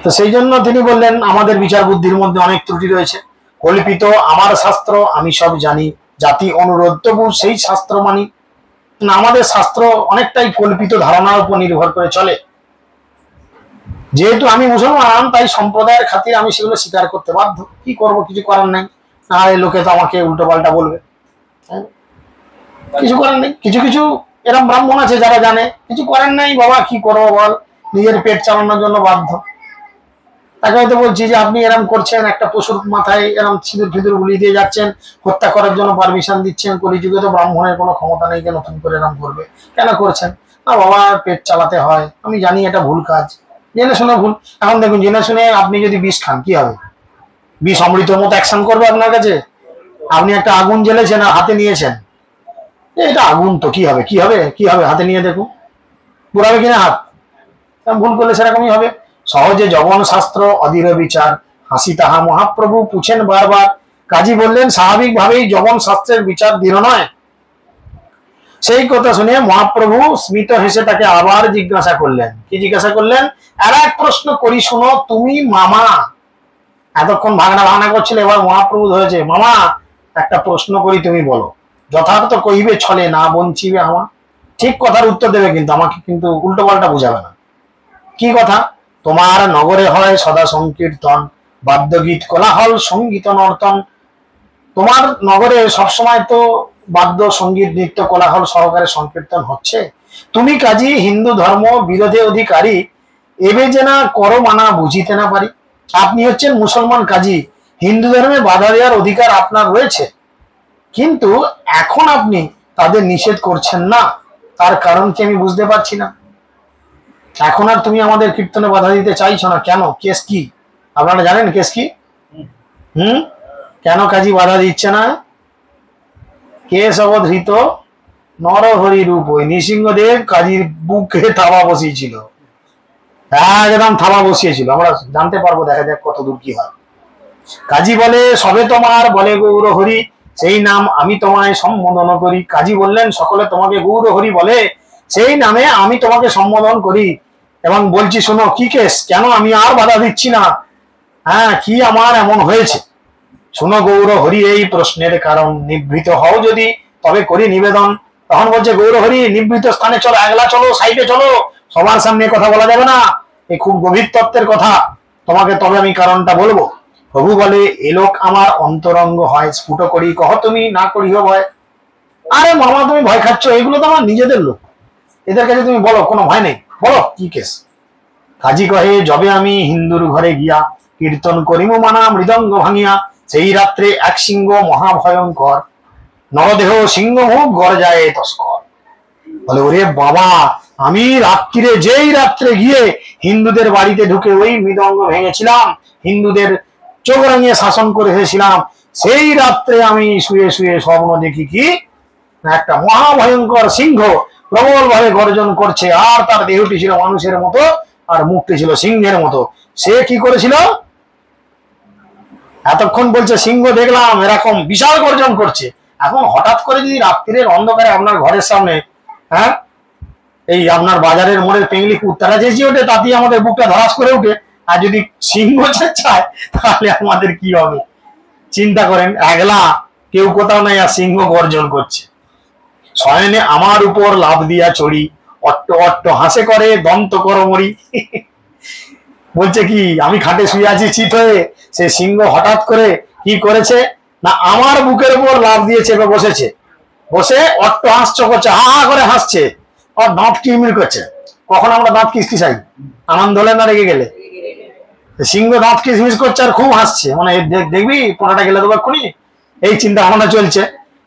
তো সেই জন্য তিনি বললেন, আমাদের বিচার বুদ্ধির মধ্যে অনেক ত্রুটি রয়েছে। কল্পিত আমার শাস্ত্র আমি সব জানি, জাতি অনুরোধ তবু সেই শাস্ত্র মানি না। আমাদের শাস্ত্র অনেকটাই কল্পিত ধারণার উপর নির্ভর করে চলে। যেহেতু আমি মুসলমান, তাই সম্প্রদায়ের খাতিরে আমি সেগুলো স্বীকার করতে বাধ্য। কি করব, কিছু করার নাই, না লোকে তো আমাকে উল্টো পাল্টা বলবে, কিছু করার নেই। কিছু কিছু এরকম ব্রাহ্মণ আছে যারা জানে, কিছু করার নাই, বাবা কি করবো বল, নিজের পেট চালানোর জন্য বাধ্য। তাকে হয়তো বলছি যে আপনি এরম করছেন, একটা পশুর মাথায় এরম সিঁদুর ফিঁদুর গুলিয়ে দিয়ে যাচ্ছেন, হত্যা করার জন্য পারমিশন দিচ্ছেন, কলিযুগে তো ব্রাহ্মণের কোনো ক্ষমতা নেই, নতুন করে এরম করবে, কেন করছেন? না বাবা, পেট চালাতে হয়, আমি জানি এটা ভুল কাজ, জেনে শুনে ভুল। এখন দেখুন, জেনে শুনে আপনি যদি বিষ খান কি হবে? বিষ অমৃতের মতো অ্যাকশন করবে আপনার কাছে। আপনি একটা আগুন জ্বেলেছেন আর হাতে নিয়েছেন, এটা আগুন তো, কি হবে, কি হবে, কি হবে, হাতে নিয়ে দেখুন, পুরাবে কিনা হাত? ভুল করলে সেরকমই হবে। সহজে জগন শাস্ত্র অধীর বিচার, হাসি তাহা মহাপ্রভু পুছেন বারবার। কাজী বললেন, স্বাভাবিক ভাবেই জগন শাস্ত্রের বিচার দৃঢ় নয়। সেই কথা শুনে মহাপ্রভু স্মিত হেসে তাকে আবার জিজ্ঞাসা করলেন। কি জিজ্ঞাসা করলেন? আর এক প্রশ্ন করি শোনো, তুমি মামা। এতক্ষণ ভাগনা ভাগনা করছিল, এবার মহাপ্রভু ধরেছে, মামা একটা প্রশ্ন করি, তুমি বলো। যথার্থ কইবে ছলে, না বঞ্চিবে আমার। ঠিক কথার উত্তর দেবে, কিন্তু আমাকে কিন্তু উল্টো পাল্টা বুঝাবে না। কি কথা? তোমার নগরে হয় সদা সংকীর্তন, বাদ্যগীত কোলাহল সঙ্গীত নর্তন। তোমার নগরে সবসময় তো বাদ্য সঙ্গীত নৃত্য কোলাহল সহকারে সংকীর্তন হচ্ছে। তুমি কাজী হিন্দু ধর্ম বিরোধী অধিকারী, এবে যে না করো মানা বুঝিতে না পারি। আপনি হচ্ছেন মুসলমান কাজী, হিন্দু ধর্মে বাধা দেওয়ার অধিকার আপনার রয়েছে, কিন্তু এখন আপনি তাদের নিষেধ করছেন না, তার কারণ কি আমি বুঝতে পারছি না। এখন আর তুমি আমাদের কীর্তনে বাধা দিতে চাইছো না কেন? কেস কি আপনারা জানেন? কেস কি? কেন কাজী বাধা দিচ্ছে না? কেস অবধৃত নরহরি রূপ, ওই নৃসিংহদেব কাজীর বুকে থাবা বসিয়েছিল, একদম থাবা বসিয়েছিল। আমরা জানতে পারবো, দেখা যাক কত দূর কি হয়। কাজী বলে, সবে তোমার বলে গৌর হরি, সেই নাম আমি তোমায় সম্বোধন করি। কাজী বললেন, সকলে তোমাকে গৌর হরি বলে, সেই নামে আমি তোমাকে সম্বোধন করি এবং বলছি শোনো কি কেস, কেন আমি আর বাধা দিচ্ছি না, হ্যাঁ কি আমার এমন হয়েছে শোনো গৌর হরি এই প্রশ্নের কারণ, নিবৃত হও যদি তবে করি নিবেদন। তখন বলছে, গৌর হরি নিবৃত স্থানে চলো, একলা চলো, সাইডে চলো, সবার সামনে কথা বলা যাবে না, এই খুব গভীর তত্ত্বের কথা, তোমাকে তবে আমি কারণটা বলবো। প্রভু বলে, এ লোক আমার অন্তরঙ্গ হয়, স্ফুট করি কহ তুমি না করিও ভয়। আরে মামা তুমি ভয় খাচ্ছ, এগুলো তো আমার নিজেদের লোক, এদের কাছে তুমি বলো, কোনো ভয় নেই, বলো কি কেস। কাজী কহে, যবে আমি হিন্দুর ঘরে গিয়া কীর্তন করিমু মানা মৃদঙ্গ ভাঙিয়া, সেই রাত্রে এক সিংহ মহাভয়ঙ্কর, নরদেহ সিংহমুখ গর্জায় তস্কর। বলে ওরে বাবা, আমি রাত্রিরে যেই রাত্রে গিয়ে হিন্দুদের বাড়িতে ঢুকে ওই মৃদঙ্গ ভেঙেছিলাম, হিন্দুদের চোখ রাঙিয়ে শাসন করে এসেছিলাম, সেই রাত্রে আমি শুয়ে শুয়ে স্বপ্ন দেখি কি একটা মহাভয়ঙ্কর সিংহ প্রবল ভাবে গর্জন করছে, আর তার দেহটি ছিল মানুষের মতো আর মুখটি ছিল সিংহের মতো। সে কি করেছিল, এতক্ষণ বলছে সিংহ দেখলাম এরকম বিশাল গর্জন করছে, এখন হঠাৎ করে যদি রাত্রির অন্ধকারে আপনার ঘরের সামনে, হ্যাঁ, এই আপনার বাজারের মোড়ের পেঙ্গলি কুত্তারা চেঁচিয়ে ওঠে, তাতেই আমাদের বুকটা ধরাস করে উঠে, আর যদি সিংহ চেঁচায় তাহলে আমাদের কি হবে? চিন্তা করেন, একলা কেউ কোথাও নাই আর সিংহ গর্জন করছে। শয়নে আমার উপর লাভ দিয়া চড়ি, অট্ট অট্ট হাসে করে দন্ত করমরি। বলছে কি, আমি খাটে শুয়ে আছি চিত হয়ে, সে সিংহ হঠাৎ করে কি করেছে না, আমার বুকের উপর লাভ দিয়ে চেপে বসেছে, বসে অট্ট হাসছ করছে, হা হা করে হাসছে, আর দাঁত কিরমির করছে। কখন আমরা দাঁত কিসকিসাই, আনন্দ হলে না রেগে গেলে? সিংহ দাঁত কিসমিস করছে আর খুব হাসছে, মানে দেখবি পোড়াটা গেলে দেবো এক্ষুনি, এই চিন্তা ভাবনা চলছে।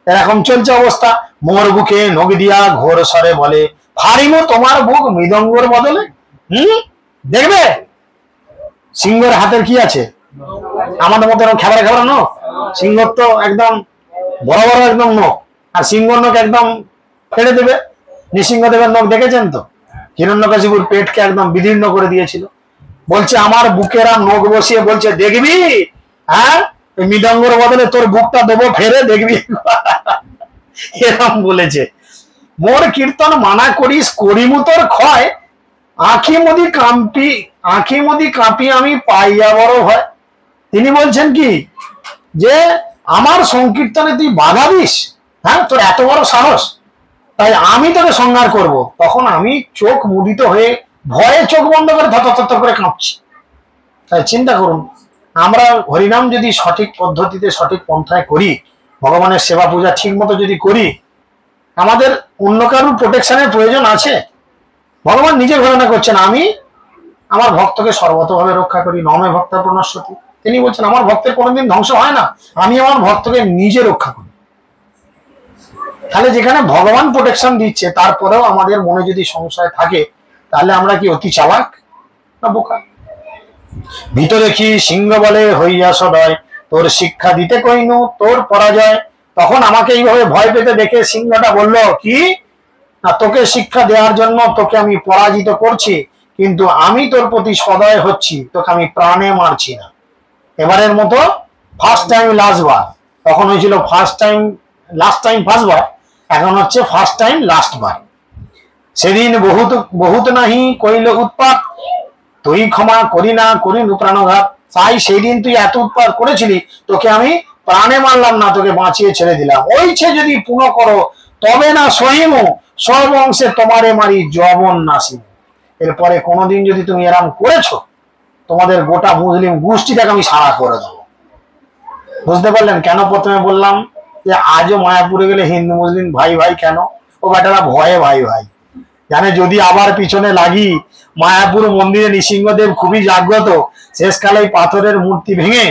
এরকম চলছে অবস্থা। মোর বুকে নখ দিয়া ঘোর স্বরে বলে, ফারিমো তোমার বুক মৃদঙ্গর বদলে। দেখবে সিংহের হাতের কি আছে? আমাদের মতো এরকম খেবড়া খেবড়া নখ, সিংহর তো একদম বড় বড় একদম নখ, আর সিংহর নখ একদম ফেড়ে দেবে। নৃসিংহদেবের নখ দেখেছেন তো, হিরণ্যকশিপুর পেটকে একদম বিদীর্ণ করে দিয়েছিল। বলছে আমার বুকেরা নখ বসিয়ে বলছে, দেখবি, হ্যাঁ, মৃদঙ্গর বদলে তোর বুকটা দেবো ফেরে, দেখবি। এরকম বলেছে। মোর কীর্তন মানা করিস, করিমু তোর ক্ষয়, আঁখি মদি কাঁপি আমি পাইয়া বড় ভয়। তিনি বলছেন কি, যে আমার সংকীর্তনে তুই বাধা দিস, হ্যাঁ, তোর এত বড় সাহস, তাই আমি তোকে সংহার করব। তখন আমি চোখ মুদিত হয়ে ভয়ে চোখ বন্ধ করে থত করে কাঁপছি। তাই চিন্তা করুন, আমরা হরিনাম যদি সঠিক পদ্ধতিতে সঠিক পন্থায় করি, ভগবানের সেবা পূজা ঠিক মতো যদি করি, আমাদের অন্য কারোর প্রোটেকশনের প্রয়োজন আছে? ভগবান নিজে ঘোষণা করছেন, আমি আমার ভক্তকে সর্বতভাবে রক্ষা করি, নমে ভক্ত প্রণশ্যতি। তিনি বলছেন আমার ভক্তের কোনোদিন ধ্বংস হয় না, আমি আমার ভক্তকে নিজে রক্ষা করি। তাহলে যেখানে ভগবান প্রোটেকশন দিচ্ছে, তারপরেও আমাদের মনে যদি সংশয় থাকে, তাহলে আমরা কি অতি চালাক না বোকা? ভিতরে কি সিংহ বলে হইয়া সদয়, তোর শিক্ষা দিতে কইনু তোর পরাজয়। তখন আমাকে এইভাবে ভয় পেতে দেখে সিংহটা বলল কি, না তোকে শিক্ষা দেওয়ার জন্য তোকে আমি পরাজিত করছি, কিন্তু আমি তোর প্রতি সদয় হচ্ছি, তোকে আমি প্রাণে মারছি না। এবারের মতো ফার্স্ট টাইম লাস্ট বার, তখন হয়েছিল first time last time first বার, এখন হচ্ছে ফার্স্ট টাইম লাস্ট বার। সেদিন বহুত বহুত নাহি কইল উৎপাত, তুই ক্ষমা করি না করিনু প্রাণঘাত। তাই সেই দিন তুই এত উৎপাত করেছিলি, তোকে আমি প্রাণে মারলাম না, তোকে বাঁচিয়ে ছেড়ে দিলাম। ওইছে যদি পুনঃ করো তবে না সহিম, সব অংশে তোমারে মারি যবন নাসিম। এরপরে কোনোদিন যদি তুমি এরম করেছো, তোমাদের গোটা মুসলিম গোষ্ঠীটাকে আমি সারা করে দেবো। বুঝতে পারলেন কেন প্রথমে বললাম যে আজও মায়াপুরে গেলে হিন্দু মুসলিম ভাই ভাই কেন? ও বেটারা ভয়ে ভাই ভাই জানে, যদি আবার পিছনে লাগি, মায়াপুর মন্দিরে নৃসিংহদেব খুবই জাগ্রত, শেষকালে পাথরের মূর্তি ভেঙে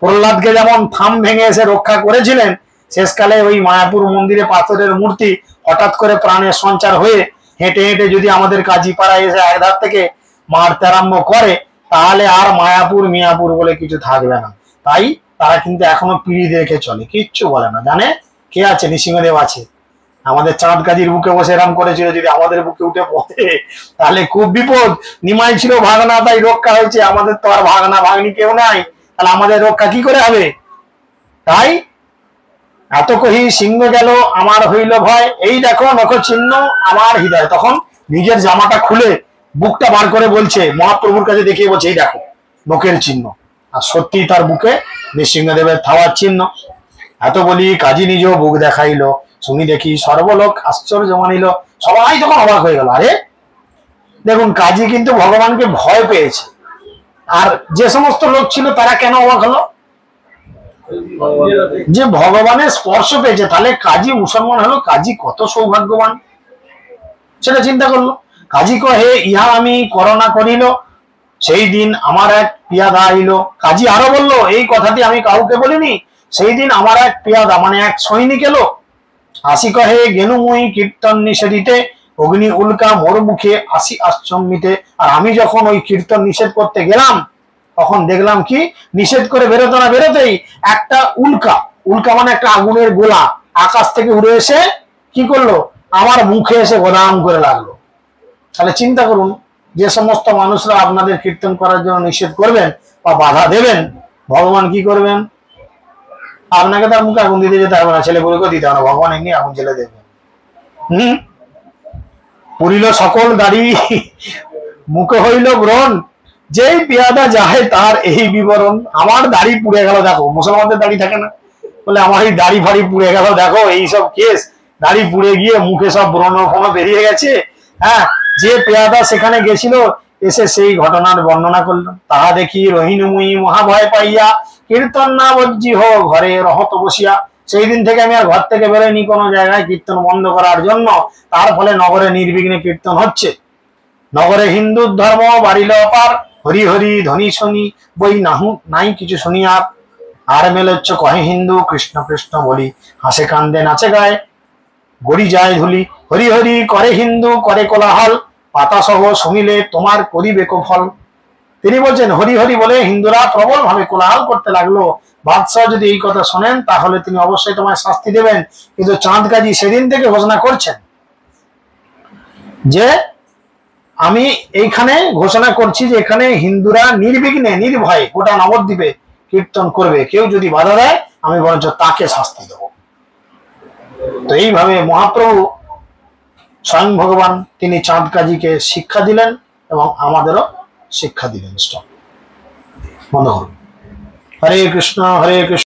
প্রহ্লাদকে যেমন থাম ভেঙে এসে রক্ষা করেছিলেন, শেষকালে ওই মায়াপুর মন্দিরে পাথরের মূর্তি হঠাৎ করে প্রাণের সঞ্চার হয়ে হেঁটে হেঁটে যদি আমাদের কাজীপাড়ায় এসে একধার থেকে মারতে আরম্ভ করে, তাহলে আর মায়াপুর মিয়াপুর বলে কিছু থাকবে না। তাই তারা কিন্তু এখনো পিড়ি দেখে চলে, কিচ্ছু বলে না। জানে কে আছে? নৃসিংহদেব আছে। আমাদের চাঁদ কাজীর বুকে বসে এরম করেছিল, যদি আমাদের বুকে উঠে পড়ে তাহলে খুব বিপদ। নিমাই ছিল ভাগনা, তাই রক্ষা হয়েছে, আমাদের তো আর ভাগনা ভাগ্নি কেউ নাই, তাহলে আমাদের রক্ষা কি করে হবে? তাই এত কহি সিংহ গেল আমার হইল ভয়, এই দেখো নখ চিহ্ন আমার হৃদয়। তখন নিজের জামাটা খুলে বুকটা বার করে বলছে, মহাপ্রভুর কাছে দেখিয়ে বলছে, এই দেখো নখের চিহ্ন। আর সত্যি তার বুকে নৃসিংহদেবের থাওয়ার চিহ্ন। এত বলি কাজী নিজ বুক দেখাইলো, শুনি দেখি সর্বলোক আশ্চর্য মানিল। সবাই তখন অবাক হয়ে গেল। আরে দেখুন, কাজী কিন্তু ভগবানকে ভয় পেয়েছে, আর যে সমস্ত লোক ছিল তারা কেন অবাক হলো? যে ভগবানের স্পর্শ পেয়েছে। তাহলে কাজী মুসলমান হলো, কাজী কত সৌভাগ্যবান সেটা চিন্তা করলো। কাজী কহে ইহা আমি করোনা করিল, সেই দিন আমার এক পিয়াদা আইলো। কাজী আরো বললো, এই কথাটি আমি কাউকে বলিনি, সেই দিন আমার এক পিয়াদা মানে এক সৈনিক এলো। আসি কহে গেনু মুই কীর্তন নিষেধিতে, অগ্নি উল্কা মোর মুখে আসি আশ্চম্বিতে। আর আমি যখন ওই কীর্তন নিষেধ করতে গেলাম, তখন দেখলাম কি, নিষেধ করে বেরোতো না বেরোতেই একটা উল্কা, উল্কা মানে একটা আগুনের গোলা আকাশ থেকে উড়ে এসে কি করলো, আমার মুখে এসে গোদাম করে লাগলো। তাহলে চিন্তা করুন, যে সমস্ত মানুষরা আপনাদের কীর্তন করার জন্য নিষেধ করবেন বা বাধা দেবেন, ভগবান কি করবেন? আপনাকে তার মুখে আগুন দিতে যেতে হবে না, ছেলে পুলেকেও দিতে হবে না, ভগবান এমনি আগুন জ্বেলে দেবেন। পুরিল সকল দাড়ি মুখে হইল ব্রণ, যেই পেয়াদা যাহে তার এই বিবরণ। আমার দাড়ি পুড়ে গেল, দেখো মুসলমানদের দাড়ি থাকে না, বলে আমার এই দাড়ি ফাড়ি পুড়ে গেল, দেখো এইসব কেস, দাড়ি পুড়ে গিয়ে মুখে সব ব্রণ ফোন বেরিয়ে গেছে। হ্যাঁ, যে পেয়াদা সেখানে গেছিল এসে সেই ঘটনার বর্ণনা করলো। তাহা দেখি রহিনুমুই মহাভয় পাইয়া, কীর্তন না বজ্জি হো ঘরে রহত বসিয়া। সেই দিন থেকে আমি আর ঘর থেকে বেরোয়নি কোনো জায়গায় কীর্তন বন্ধ করার জন্য। তার ফলে নগরে নির্বিঘ্নে কীর্তন হচ্ছে। নগরে হিন্দু ধর্ম বাড়িল অপার, হরি হরি ধ্বনি শুনি বই নাহু নাই কিছু শুনিয়া। আর মেলচ্ছ কহে হিন্দু কৃষ্ণ কৃষ্ণ বলি, হাসে কান্দে নাচে গায়ে গড়ি যায় ধুলি। হরি হরি করে হিন্দু করে কোলাহল, পাতা সহ শুনিলে তোমার করিবে ফল। তিনি বলছেন হরি হরি বলে হিন্দুরা প্রবল ভাবে কোলাহল করতে লাগলো। বাদশাহ যদি এই কথা শোনেন তাহলে তিনি অবশ্যই তোমায় শাস্তি দেবেন। কিন্তু চাঁদ কাজী সেদিন থেকে ঘোষণা করছেন যে আমি এইখানে ঘোষণা করছি যে এখানে হিন্দুরা নির্বিঘ্নে নির্ভয়ে গোটা নবদ্বীপে কীর্তন করবে, কেউ যদি বাধা দেয় আমি বরঞ্চ তাকে শাস্তি দেব। তো এইভাবে মহাপ্রভু স্বয়ং ভগবান তিনি চাঁদ কাজীকে শিক্ষা দিলেন এবং আমাদেরও শিক্ষা দিলেন। বন্ধ করুন। হরে কৃষ্ণ হরে কৃষ্ণ।